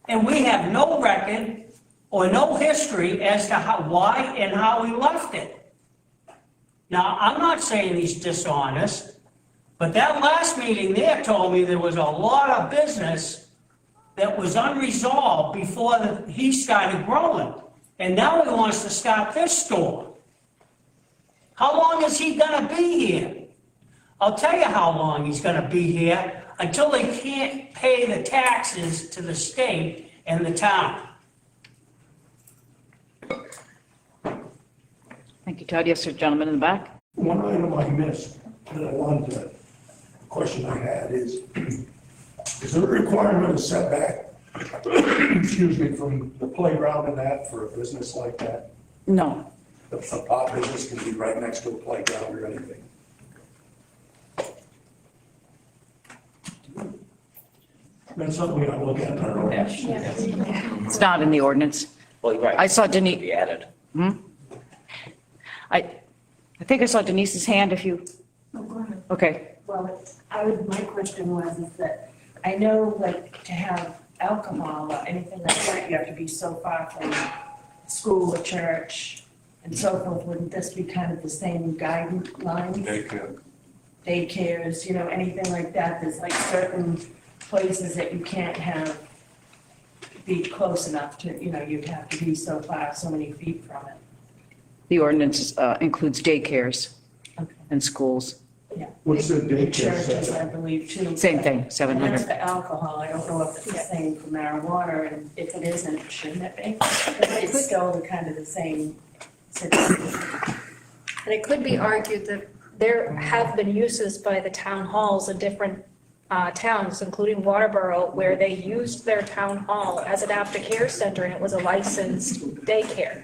Speaker 2: And we have no record or no history as to why and how he left it. Now, I'm not saying he's dishonest. But that last meeting there told me there was a lot of business that was unresolved before he started growing. And now he wants to start this store. How long is he gonna be here? I'll tell you how long he's gonna be here, until they can't pay the taxes to the state and the town.
Speaker 1: Thank you, Todd. Yes, sir, gentleman in the back.
Speaker 12: One item I missed that I wanted to, question I had is there a requirement of setback, excuse me, from the playground and that for a business like that?
Speaker 1: No.
Speaker 12: A pot business can be right next to a playground or anything? That's something we gotta look at, I don't know.
Speaker 1: It's not in the ordinance.
Speaker 6: Well, you're right.
Speaker 1: I saw Denise,
Speaker 6: Be added.
Speaker 1: I think I saw Denise's hand if you,
Speaker 8: Oh, go ahead.
Speaker 1: okay.
Speaker 8: Well, my question was is that I know like to have alcohol or anything like that, you have to be so far from school or church and so forth. Wouldn't this be kind of the same guidelines? Daycares, you know, anything like that? There's like certain places that you can't be close enough to, you know, you'd have to be so far, so many feet from it.
Speaker 1: The ordinance includes daycares
Speaker 8: Okay.
Speaker 1: and schools.
Speaker 8: Yeah.
Speaker 12: What's the daycare
Speaker 8: Churches,
Speaker 12: setback?
Speaker 8: I believe, too.
Speaker 1: Same thing,
Speaker 8: And that's
Speaker 1: 700.
Speaker 8: for alcohol. I don't know if it's the same for marijuana, and if it isn't, shouldn't it be? But it's still kind of the same situation.
Speaker 7: And it could be argued that there have been uses by the town halls in different towns, including Waterboro, where they used their town hall as an aftercare center, and it was a licensed daycare.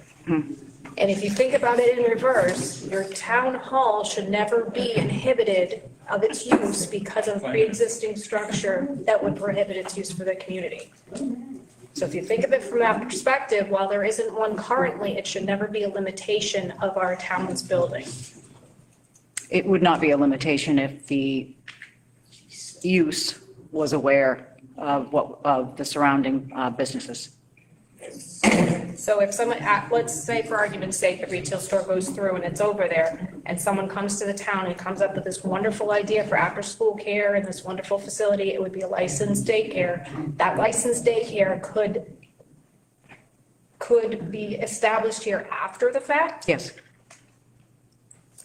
Speaker 7: And if you think about it in reverse, your town hall should never be inhibited of its use because of pre-existing structure that would prohibit its use for the community. So if you think of it from that perspective, while there isn't one currently, it should never be a limitation of our town's building.
Speaker 1: It would not be a limitation if the use was aware of the surrounding businesses.
Speaker 7: So if someone, let's say for argument's sake, a retail store goes through and it's over there, and someone comes to the town and comes up with this wonderful idea for after-school care and this wonderful facility, it would be a licensed daycare. That licensed daycare could be established here after the fact?
Speaker 1: Yes.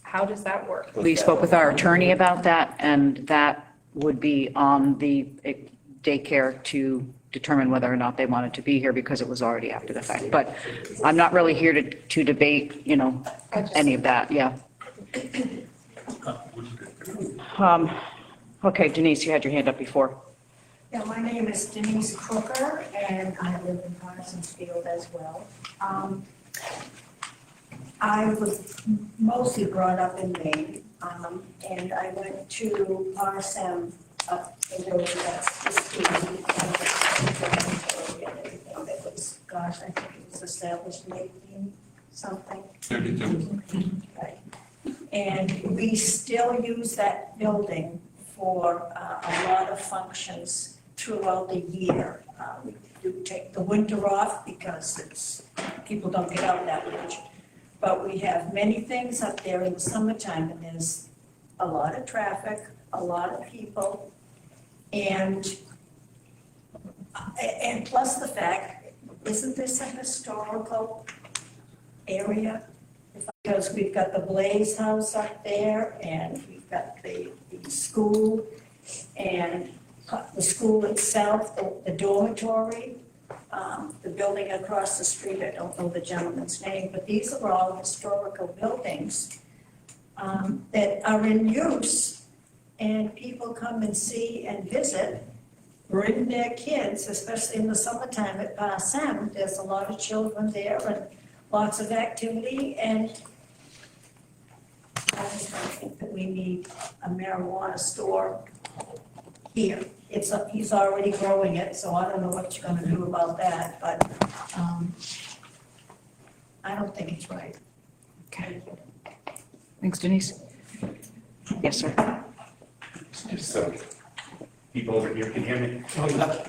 Speaker 7: How does that work?
Speaker 1: We spoke with our attorney about that, and that would be on the daycare to determine whether or not they wanted to be here because it was already after the fact. But I'm not really here to debate, you know, any of that, yeah. Okay, Denise, you had your hand up before.
Speaker 8: Yeah, my name is Denise Crooker, and I live in Parsonsfield as well. I was mostly brought up in Maine, and I went to RSM up in the that was, gosh, I think it was established in 18 something.
Speaker 10: 32.
Speaker 8: Right. And we still use that building for a lot of functions throughout the year. We do take the winter off because people don't get out that much. But we have many things up there in the summertime, and there's a lot of traffic, a lot of people, and plus the fact, isn't this a historical area? Because we've got the Blaze House up there, and we've got the school, and the school itself, the dormitory, the building across the street, I don't know the gentleman's name, but these are all historical buildings that are in use, and people come and see and visit, bring their kids, especially in the summertime at Parsem. There's a lot of children there and lots of activity, and I just don't think that we need a marijuana store here. He's already growing it, so I don't know what you're gonna do about that, but, I don't think it's right.
Speaker 1: Okay. Thanks, Denise. Yes, sir.
Speaker 14: Just so people over here can hear me.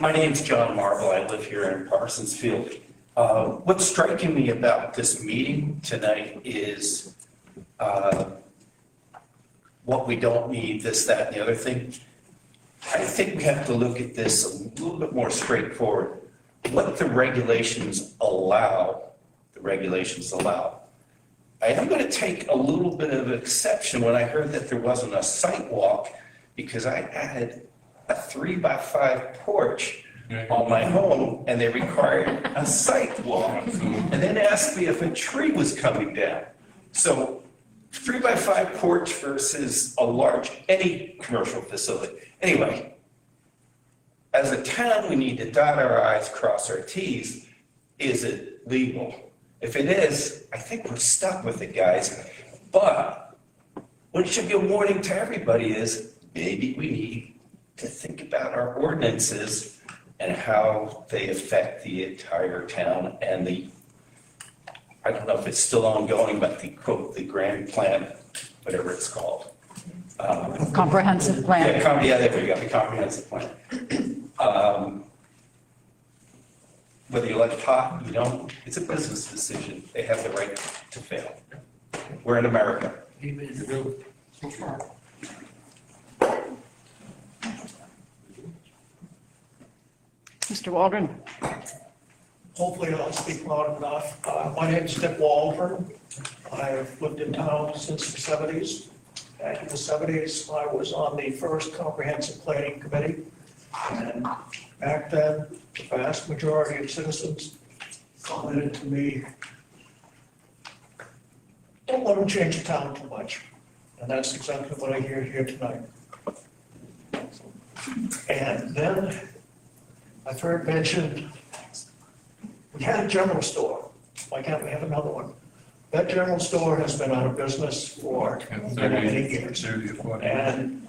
Speaker 14: My name's John Marble. I live here in Parsonsfield. What's striking me about this meeting tonight is what we don't need, this, that, and the other thing. I think we have to look at this a little bit more straightforward. What the regulations allow, I am going to take a little bit of exception when I heard that there wasn't a site walk, because I added a 3x5 porch on my home, and they required a site walk, and then asked me if a tree was coming down. So 3x5 porch versus a large, any commercial facility. Anyway, as a town, we need to dot our i's, cross our t's. Is it legal? If it is, I think we're stuck with it, guys. But what should be a warning to everybody is maybe we need to think about our ordinances and how they affect the entire town and I don't know if it's still ongoing, but the quote, the grand plan, whatever it's called.
Speaker 1: Comprehensive plan.
Speaker 14: Yeah, there we go, the comprehensive plan. Whether you like pot, you don't, it's a business decision. They have the right to fail. We're in America.
Speaker 1: Mr. Waldron?
Speaker 12: Hopefully I'll speak loud enough. My name's Dick Waldron. I've lived in town since the 70s. Back in the 70s, I was on the first comprehensive planning committee. And back then, the vast majority of citizens commented to me, don't let them change the town too much. And that's exactly what I hear here tonight. And then I've heard mentioned, we had a general store. Why can't we have another one? That general store has been out of business for many years. And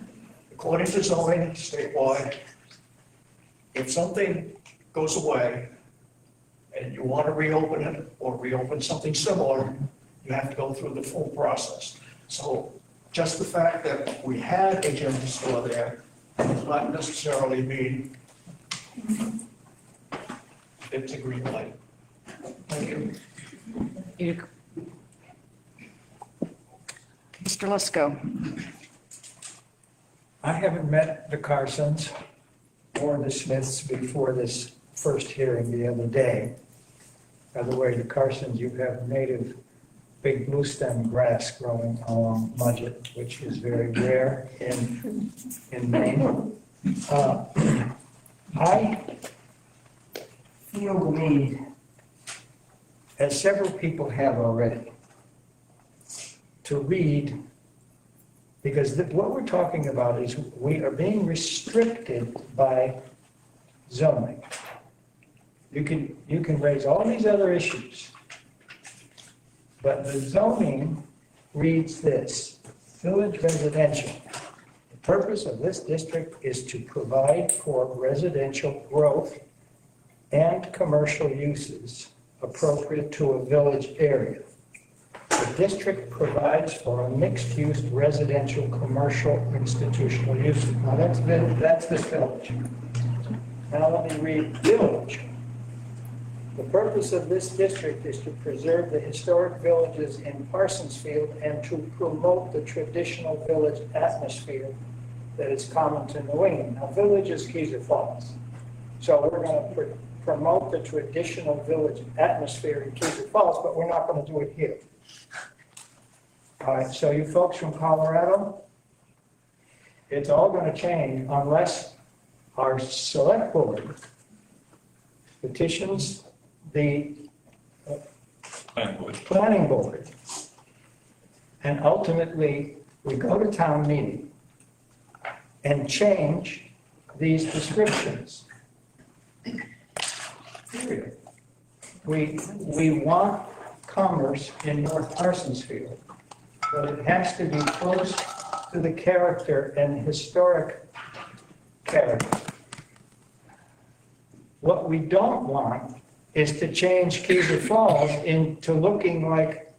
Speaker 12: according to zoning statewide, if something goes away and you want to reopen it or reopen something similar, you have to go through the full process. So just the fact that we had a general store there does not necessarily mean it's a green light. Thank you.
Speaker 1: Mr. Lesko?
Speaker 4: I haven't met the Carsons or the Smiths before this first hearing the other day. By the way, the Carsons, you have native big blue stem grass growing along Mudgett, which is very rare in Maine. I feel the need, as several people have already, to read, because what we're talking about is we are being restricted by zoning. You can raise all these other issues, but the zoning reads this: village residential. The purpose of this district is to provide for residential growth and commercial uses appropriate to a village area. The district provides for a mixed-use residential, commercial, institutional uses. Now that's this village. Now let me read village. The purpose of this district is to preserve the historic villages in Parsonsfield and to promote the traditional village atmosphere that is common to New England. Now, village is Keyser Falls. So we're going to promote the traditional village atmosphere in Keyser Falls, but we're not going to do it here. All right, so you folks from Colorado, it's all going to change unless our select board petitions the planning board. And ultimately, we go to town meeting and change these descriptions. Period. We want commerce in North Parsonsfield, but it has to be close to the character and historic character. What we don't want is to change Keyser Falls into looking like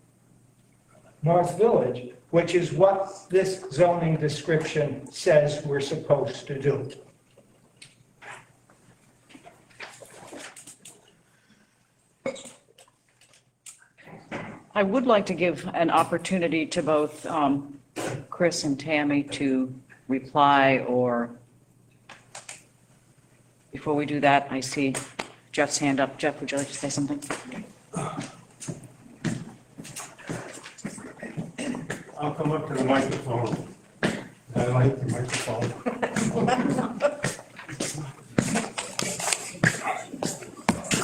Speaker 4: North Village, which is what this zoning description says we're supposed to do.
Speaker 1: I would like to give an opportunity to both Chris and Tammy to reply, or before we do that, I see Jeff's hand up. Jeff, would you like to say something?
Speaker 12: I'll come up to the microphone. I like the microphone.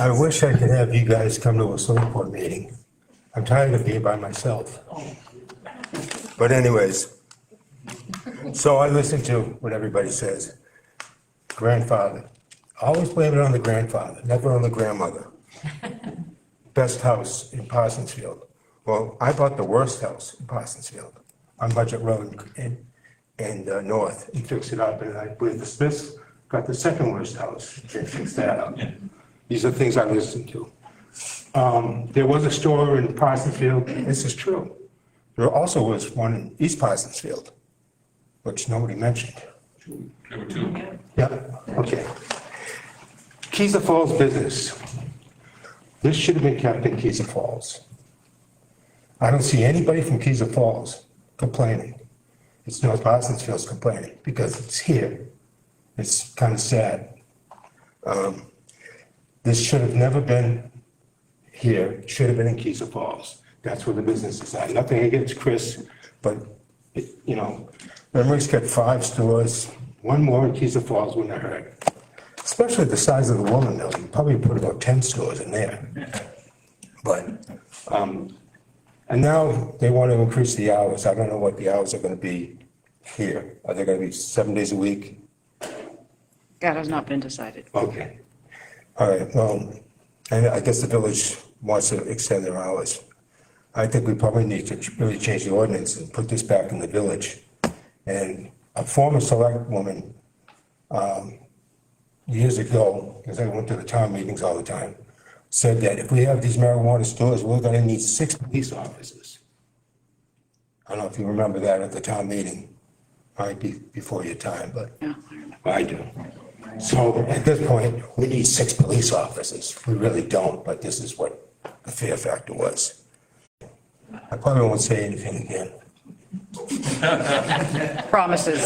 Speaker 12: I wish I could have you guys come to a select board meeting. I'm tired of being by myself. But anyways, so I listen to what everybody says. Grandfather. Always blame it on the grandfather, never on the grandmother. Best house in Parsonsfield. Well, I bought the worst house in Parsonsfield on Budget Road in North. He fixed it up, and I believe the Smiths got the second worst house. They fixed that up. These are things I listen to. There was a store in Parsonsfield, this is true. There also was one in East Parsonsfield, which nobody mentioned.
Speaker 10: There were two.
Speaker 12: Yeah, okay. Keyser Falls business. This should have been kept in Keyser Falls. I don't see anybody from Keyser Falls complaining. It's North Parsonsfield's complaining because it's here. It's kind of sad. This should have never been here. It should have been in Keyser Falls. That's where the business is at. Nothing against Chris, but, you know, Emery's got 5 stores. One more in Keyser Falls wouldn't have hurt. Especially the size of the Woman Mill. You probably put about 10 stores in there. But, and now they want to increase the hours. I don't know what the hours are going to be here. Are they going to be 7 days a week?
Speaker 1: That has not been decided.
Speaker 12: Okay. All right, well, and I guess the village wants to extend their hours. I think we probably need to really change the ordinance and put this back in the village. And a former select woman, years ago, because I went to the town meetings all the time, said that if we have these marijuana stores, we're gonna need 6 police officers. I don't know if you remember that at the town meeting. Might be before your time, but I do. So at this point, we need 6 police officers. We really don't, but this is what the fear factor was. I probably won't say anything again.
Speaker 1: Promises.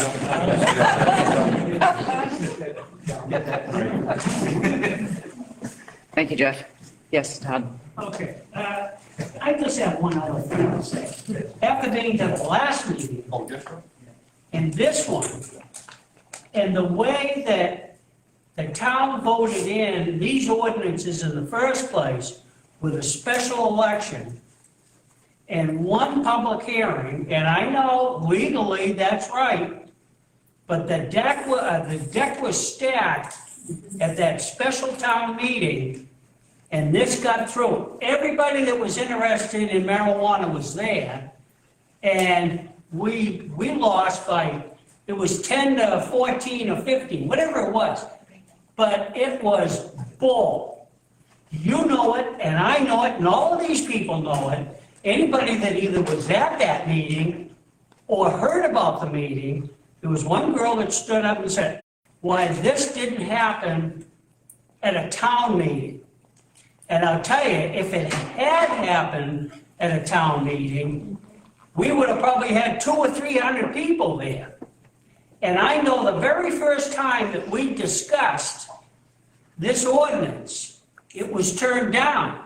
Speaker 1: Thank you, Jeff. Yes, Todd.
Speaker 2: Okay, I just have one other thing to say. After being to the last meeting, and this one, and the way that the town voted in these ordinances in the first place with a special election and one public hearing, and I know legally that's right, but the deck was stacked at that special town meeting, and this got through. Everybody that was interested in marijuana was there, and we lost by, it was 10 to 14 or 15, whatever it was, but it was bull. You know it, and I know it, and all of these people know it. Anybody that either was at that meeting or heard about the meeting, there was one girl that stood up and said, why this didn't happen at a town meeting. And I'll tell you, if it had happened at a town meeting, we would have probably had 200 or 300 people there. And I know the very first time that we discussed this ordinance, it was turned down.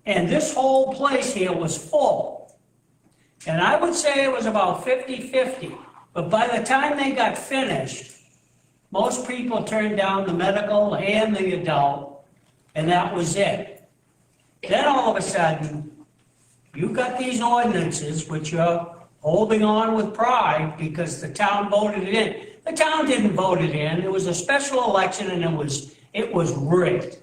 Speaker 2: And this whole place here was full. And I would say it was about 50-50. But by the time they got finished, most people turned down the medical and the adult, and that was it. Then all of a sudden, you got these ordinances, which you're holding on with pride because the town voted it in. The town didn't vote it in. It was a special election, and it was rigged.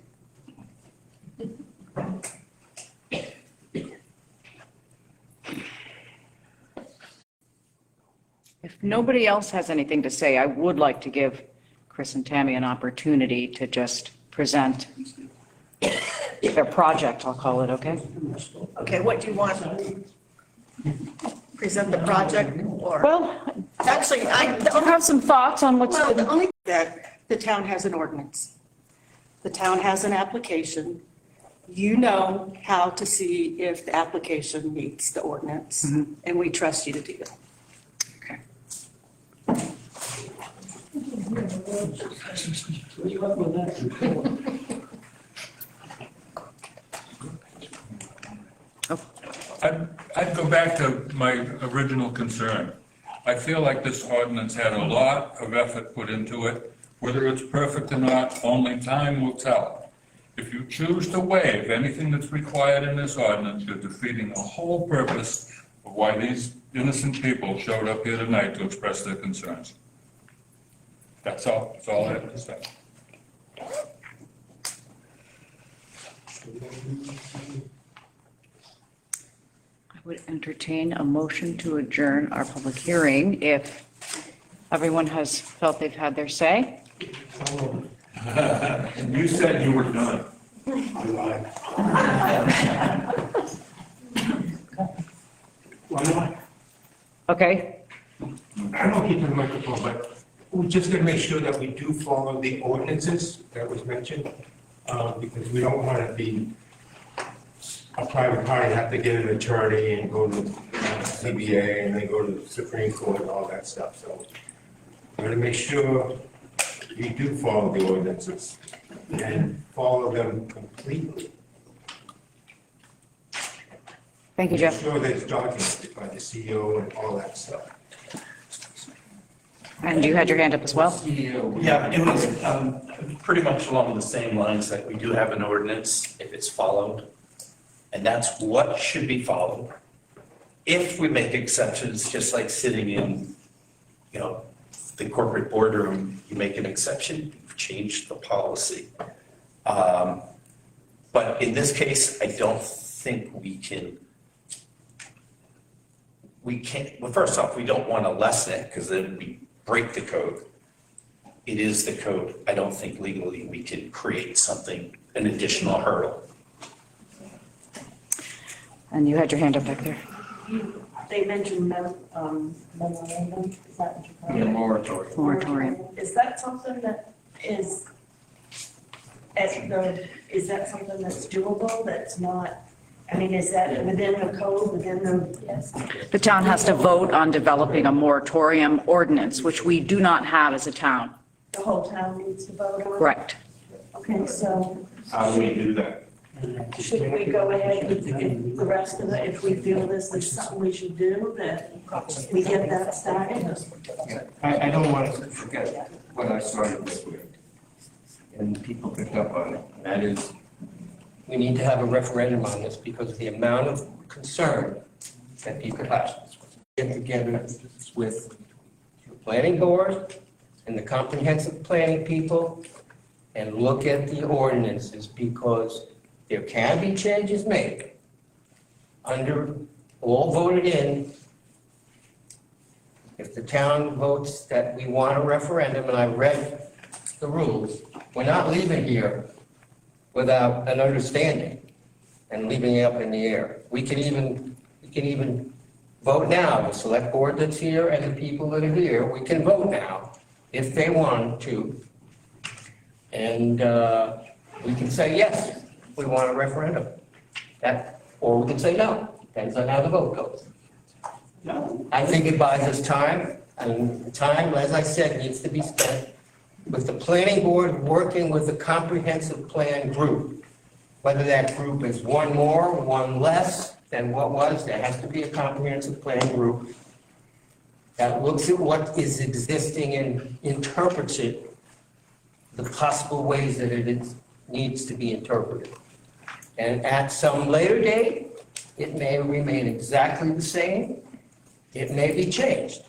Speaker 1: If nobody else has anything to say, I would like to give Chris and Tammy an opportunity to just present their project, I'll call it, okay?
Speaker 9: Okay, what do you want? Present the project or?
Speaker 1: Well,
Speaker 9: Actually, I
Speaker 1: have some thoughts on what's.
Speaker 9: Well, the only that the town has an ordinance. The town has an application. You know how to see if the application meets the ordinance, and we trust you to do that.
Speaker 10: I'd go back to my original concern. I feel like this ordinance had a lot of effort put into it. Whether it's perfect or not, only time will tell. If you choose to waive anything that's required in this ordinance, you're defeating the whole purpose of why these innocent people showed up here tonight to express their concerns. That's all I have to say.
Speaker 1: I would entertain a motion to adjourn our public hearing if everyone has felt they've had their say.
Speaker 12: You said you were done. I lied. Why not?
Speaker 1: Okay,
Speaker 15: I don't keep the microphone, but we're just gonna make sure that we do follow the ordinances that was mentioned, because we don't want to be a private party, have to get an attorney and go to CBA and then go to the Supreme Court and all that stuff, so we're gonna make sure we do follow the ordinances and follow them completely.
Speaker 1: thank you, Jeff.
Speaker 15: Make sure that it's documented by the CEO and all that stuff.
Speaker 1: And you had your hand up as well?
Speaker 14: Yeah, it was pretty much along the same lines that we do have an ordinance if it's followed. And that's what should be followed. If we make exceptions, just like sitting in, the corporate boardroom, you make an exception, you've changed the policy. But in this case, I don't think we can't, well, first off, we don't want to lessen it because then we break the code. It is the code. I don't think legally we can create something, an additional hurdle.
Speaker 1: And you had your hand up back there.
Speaker 8: They mentioned memorandum, is that what you call it?
Speaker 14: Yeah, moratorium.
Speaker 1: Moratorium.
Speaker 8: Is that something that is, is that something that's doable, that's not, is that within the code, within the? Yes.
Speaker 1: The town has to vote on developing a moratorium ordinance, which we do not have as a town.
Speaker 8: The whole town needs to vote on it?
Speaker 1: Correct.
Speaker 8: Okay, so
Speaker 14: How do we do that?
Speaker 8: should we go ahead with the rest of it, if we feel this is something we should do, that we get that started?
Speaker 3: I don't want to forget what I started this with, and people picked up on it, and that is, we need to have a referendum on this because of the amount of concern that people have. Get together with the planning board and the comprehensive planning people and look at the ordinances, because there can be changes made under, all voted in. If the town votes that we want a referendum, and I read the rules, we're not leaving here without an understanding and leaving it up in the air. We can even vote now, the select board that's here and the people that are here, we can vote now if they want to. And we can say, yes, we want a referendum. Or we can say no, depends on how the vote goes.
Speaker 2: No.
Speaker 3: I think it buys us time, and time, as I said, needs to be spent with the planning board working with the comprehensive plan group. Whether that group is one more, one less than what was, there has to be a comprehensive plan group that looks at what is existing and interprets it, the possible ways that it needs to be interpreted. And at some later date, it may remain exactly the same, it may be changed.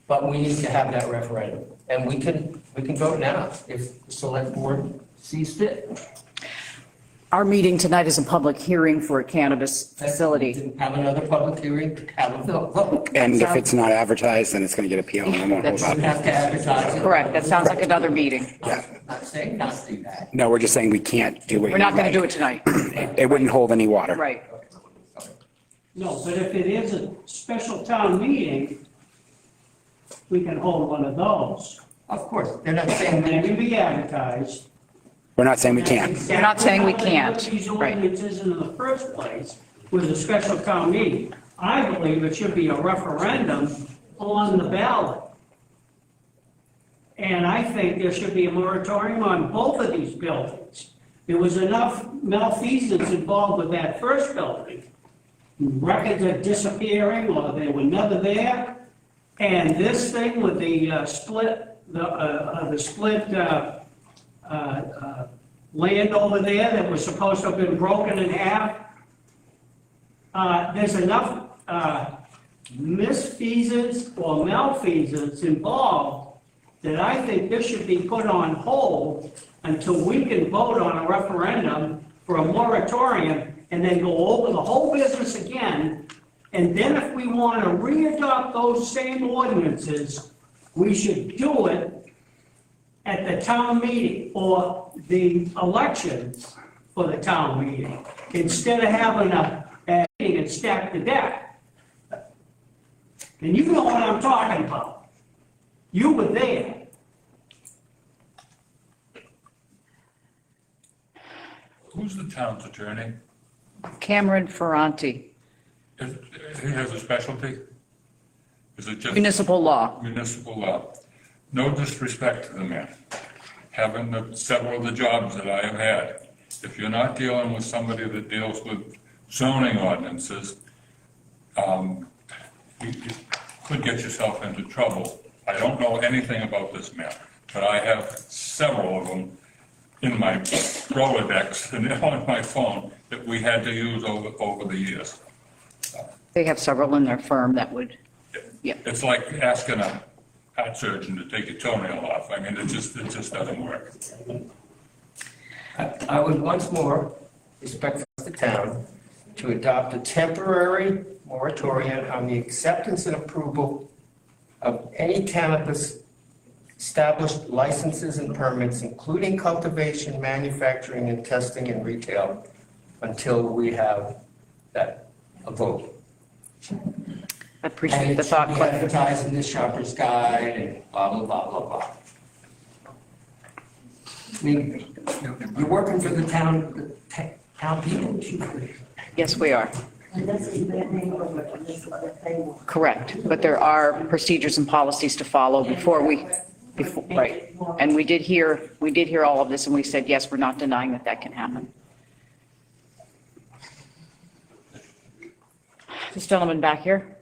Speaker 3: But we need to have that referendum, and we can vote now if the select board sees fit.
Speaker 1: Our meeting tonight is a public hearing for a cannabis facility.
Speaker 3: Have another public hearing, have a vote.
Speaker 16: And if it's not advertised, then it's going to get appealed and it won't hold
Speaker 3: We
Speaker 16: up.
Speaker 3: have to advertise it.
Speaker 1: Correct, that sounds like another meeting.
Speaker 16: Yeah.
Speaker 3: I'm not saying not to do that.
Speaker 16: No, we're just saying we can't do it.
Speaker 1: We're not going to do it tonight.
Speaker 16: It wouldn't hold any water.
Speaker 1: Right.
Speaker 2: No, but if it is a special town meeting, we can hold one of those.
Speaker 3: Of course, they're not saying
Speaker 2: And they can be advertised.
Speaker 16: We're not saying we can't.
Speaker 1: We're not saying we can't.
Speaker 2: These
Speaker 1: Right.
Speaker 2: ordinances in the first place with a special town meeting. I believe it should be a referendum on the ballot. And I think there should be a moratorium on both of these buildings. There was enough malfeasance involved with that first building. Records are disappearing, or they were never there. And this thing with the split land over there that was supposed to have been broken in half, there's enough misfeasance or malfeasance involved that I think this should be put on hold until we can vote on a referendum for a moratorium and then go over the whole business again. And then if we want to readopt those same ordinances, we should do it at the town meeting or the elections for the town meeting, instead of having a meeting and stack the deck. And you know what I'm talking about. You were there.
Speaker 10: Who's the town's attorney?
Speaker 1: Cameron Ferranti,
Speaker 10: He has a specialty? Is it just?
Speaker 1: municipal law.
Speaker 10: Municipal law. No disrespect to the man. Having several of the jobs that I have had, if you're not dealing with somebody that deals with zoning ordinances, you could get yourself into trouble. I don't know anything about this man, but I have several of them in my Rolodex and on my phone that we had to use over the years.
Speaker 1: They have several in their firm that would, yeah.
Speaker 10: It's like asking a heart surgeon to take your toenail off. I mean, it just doesn't work.
Speaker 3: I would once more expect the town to adopt a temporary moratorium on the acceptance and approval of any cannabis established licenses and permits, including cultivation, manufacturing, and testing and retail, until we have a vote.
Speaker 1: I appreciate the thought,
Speaker 3: And it should be
Speaker 1: Cliff.
Speaker 3: advertised in the shopper's guide and blah, blah, blah, blah, blah. I mean, you're working for the town people.
Speaker 1: Yes, we are.
Speaker 8: And this is their neighborhood, and this is what they want.
Speaker 1: Correct, but there are procedures and policies to follow before, right. And we did hear all of this, and we said, yes, we're not denying that can happen. This gentleman back here.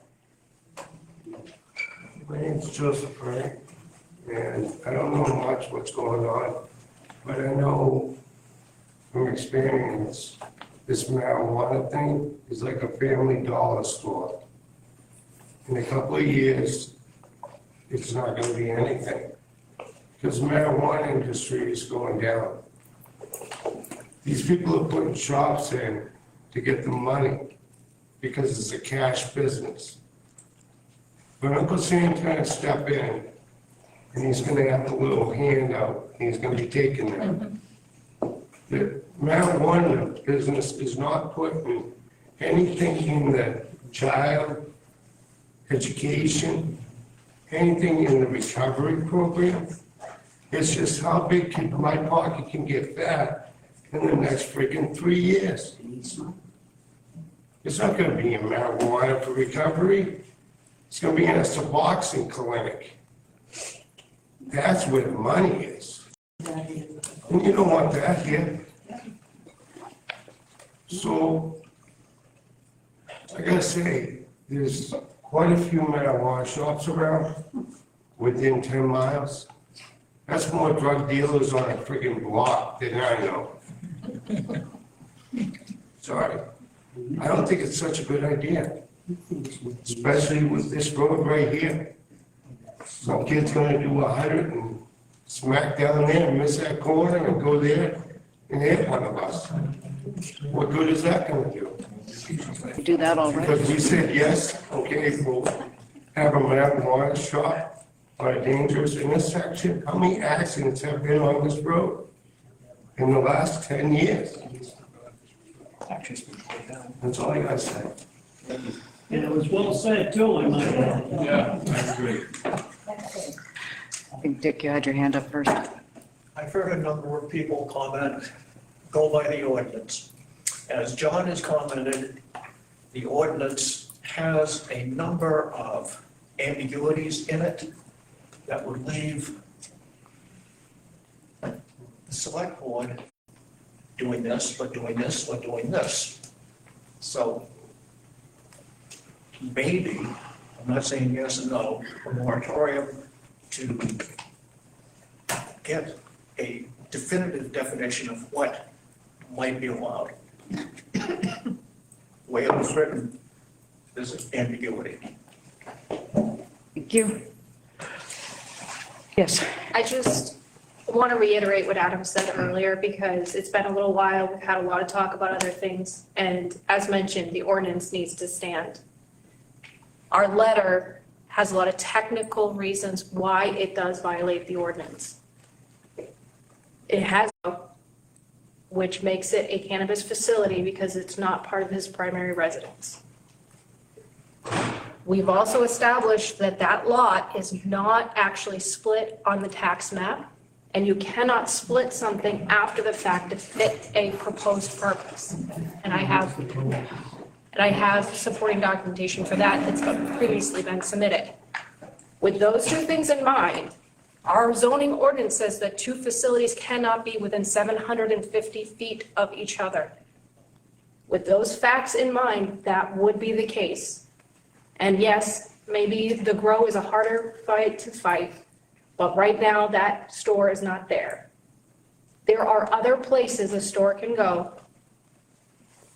Speaker 12: My name's Joseph Ray, and I don't know much what's going on, but I know from experience, this marijuana thing is like a family dollar store. In a couple of years, it's not gonna be anything, because the marijuana industry is going down. These people are putting shops in to get the money, because it's a cash business. But Uncle Sam's gonna step in, and he's gonna have a little handout, and he's gonna be taking that. The marijuana business is not putting anything in the child education, anything in the recovery program. It's just how big my pocket can get fat in the next freaking 3 years. It's not gonna be in marijuana for recovery. It's gonna be in a Suboxone clinic. That's where the money is. And you don't want that here. So, I gotta say, there's quite a few marijuana shops around within 10 miles. That's more drug dealers on a friggin' block than I know. Sorry. I don't think it's such a good idea, especially with this road right here. Some kid's gonna do 100 and smack down there and miss that corner and go there and hit one of us. What good is that gonna do?
Speaker 1: We do that already.
Speaker 12: Because we said, yes, okay, we'll have a marijuana shop on a dangerous intersection. How many accidents have been on this road in the last 10 years? That's all I gotta say.
Speaker 2: And it was well said too, I might add.
Speaker 10: Yeah, I agree.
Speaker 1: I think, Dick, you had your hand up first.
Speaker 17: I've heard a number of people comment, go by the ordinance. As John has commented, the ordinance has a number of ambiguities in it that would leave the select board doing this, or doing this, or doing this. So maybe, I'm not saying yes or no, a moratorium to get a definitive definition of what might be allowed. The way it was written, there's ambiguity.
Speaker 1: Thank you. Yes.
Speaker 7: I just want to reiterate what Adam said earlier, because it's been a little while, we've had a lot of talk about other things, and as mentioned, the ordinance needs to stand. Our letter has a lot of technical reasons why it does violate the ordinance. It has, which makes it a cannabis facility because it's not part of his primary residence. We've also established that that lot is not actually split on the tax map, and you cannot split something after the fact to fit a proposed purpose. And I have supporting documentation for that that's previously been submitted. With those two things in mind, our zoning ordinance says that two facilities cannot be within 750 feet of each other. With those facts in mind, that would be the case. And yes, maybe the grow is a harder fight to fight, but right now that store is not there. There are other places a store can go.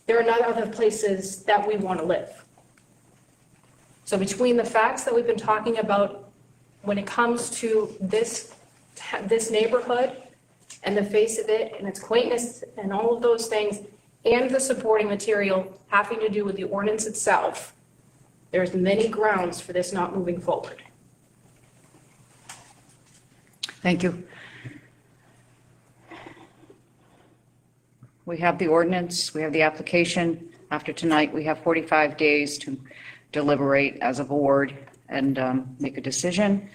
Speaker 7: There are not other places that we want to live. So between the facts that we've been talking about when it comes to this neighborhood and the face of it and its quaintness and all of those things, and the supporting material having to do with the ordinance itself, there's many grounds for this not moving forward.
Speaker 1: Thank you. We have the ordinance, we have the application. After tonight, we have 45 days to deliberate as a board and make a decision.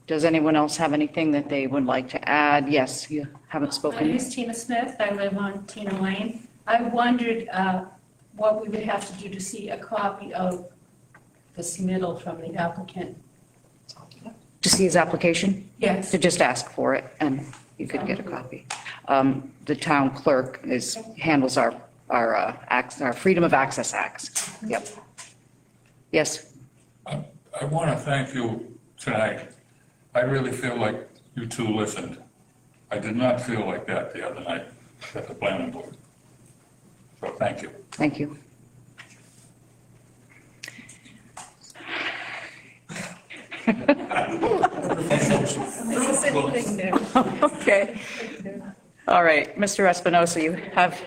Speaker 1: Does anyone else have anything that they would like to add? Yes, you haven't
Speaker 18: My
Speaker 1: spoken.
Speaker 18: name is Tina Smith. I live on Tina Lane. I wondered what we would have to do to see a copy of the submittal from the applicant.
Speaker 1: To see his application?
Speaker 18: Yes.
Speaker 1: To just ask for it, and you could get a copy. The town clerk handles our Freedom of Access Acts. Yep. Yes.
Speaker 10: I want to thank you tonight. I really feel like you two listened. I did not feel like that the other night at the planning board. So thank you.
Speaker 1: Thank you. Okay. All right, Mr. Espinosa, you have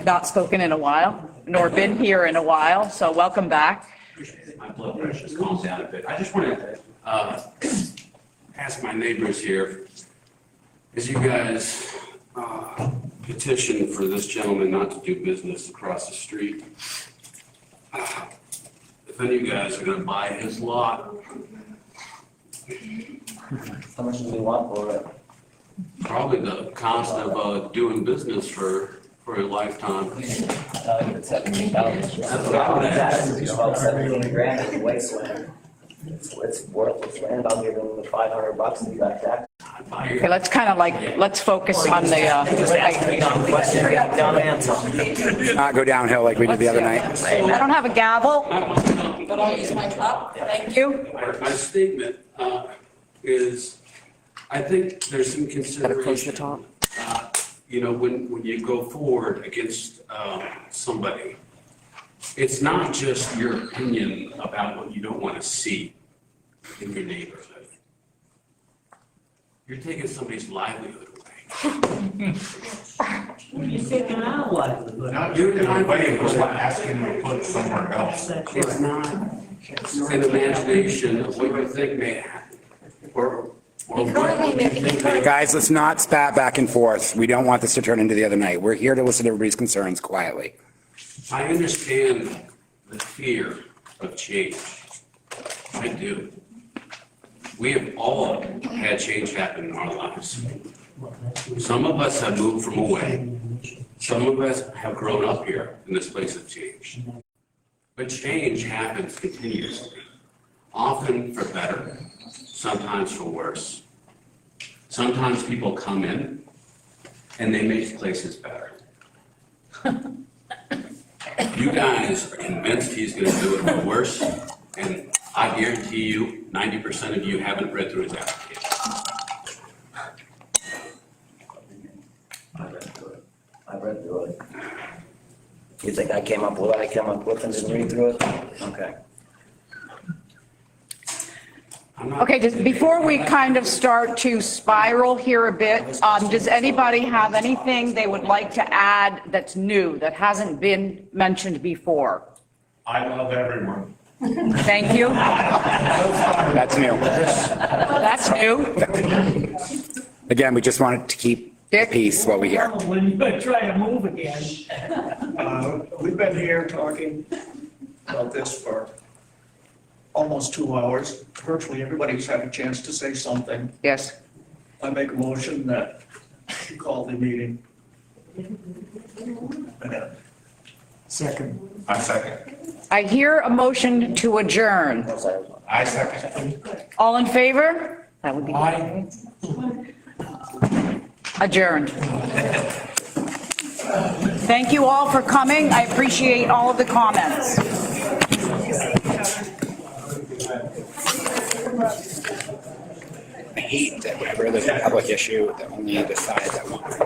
Speaker 1: not spoken in a while, nor been here in a while, so welcome back.
Speaker 5: My blood pressure's calmed down a bit. I just want to ask my neighbors here, as you guys petition for this gentleman not to do business across the street, if any of you guys are going to buy his lot,
Speaker 6: How much do we want for it?
Speaker 5: probably the cost of doing business for a lifetime.
Speaker 6: It's 17,000. That's what I would ask. It's about 17 grand in wasteland. It's worthless land. I'll give them the $500 and you got that.
Speaker 1: Okay, let's kind of let's focus on the,
Speaker 6: Just ask me dumb questions, get dumb answers.
Speaker 16: Not go downhill like we did the other night.
Speaker 1: I don't have a gavel, but I'll use my cup. Thank you.
Speaker 5: My statement is, I think there's some consideration.
Speaker 1: Close the top.
Speaker 5: You know, when you go forward against somebody, it's not just your opinion about what you don't want to see in your neighborhood. You're taking somebody's livelihood away.
Speaker 2: You're taking our livelihood.
Speaker 11: Not doing anybody was asking them to put somewhere else.
Speaker 5: It's not an imagination of what you think may happen, or what you think may.
Speaker 16: Guys, let's not spat back and forth. We don't want this to turn into the other night. We're here to listen to everybody's concerns quietly.
Speaker 5: I understand the fear of change. I do. We have all had change happen in our lives. Some of us have moved from away. Some of us have grown up here in this place of change. But change happens continuously, often for better, sometimes for worse. Sometimes people come in and they make places better. You guys are convinced he's gonna do it worse, and I guarantee you, 90% of you haven't read through his application.
Speaker 6: I read through it. You think I came up with what I came up with and didn't read through it? Okay.
Speaker 1: Okay, just before we kind of start to spiral here a bit, does anybody have anything they would like to add that's new, that hasn't been mentioned before?
Speaker 11: I love everyone.
Speaker 1: Thank you.
Speaker 16: That's new.
Speaker 1: That's new.
Speaker 16: Again, we just wanted to keep the peace while we hear.
Speaker 2: When you try to move again.
Speaker 17: We've been here talking about this for almost 2 hours. Virtually everybody's had a chance to say something.
Speaker 1: Yes.
Speaker 17: I make a motion that we call the meeting.
Speaker 15: Second.
Speaker 11: I second.
Speaker 1: I hear a motion to adjourn.
Speaker 11: I second.
Speaker 1: All in favor? That would be adjourned. Thank you all for coming. I appreciate all of the comments.
Speaker 16: I hate that whenever there's a public issue, that only the side that wants to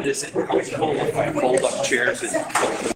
Speaker 14: This is, I fold up chairs and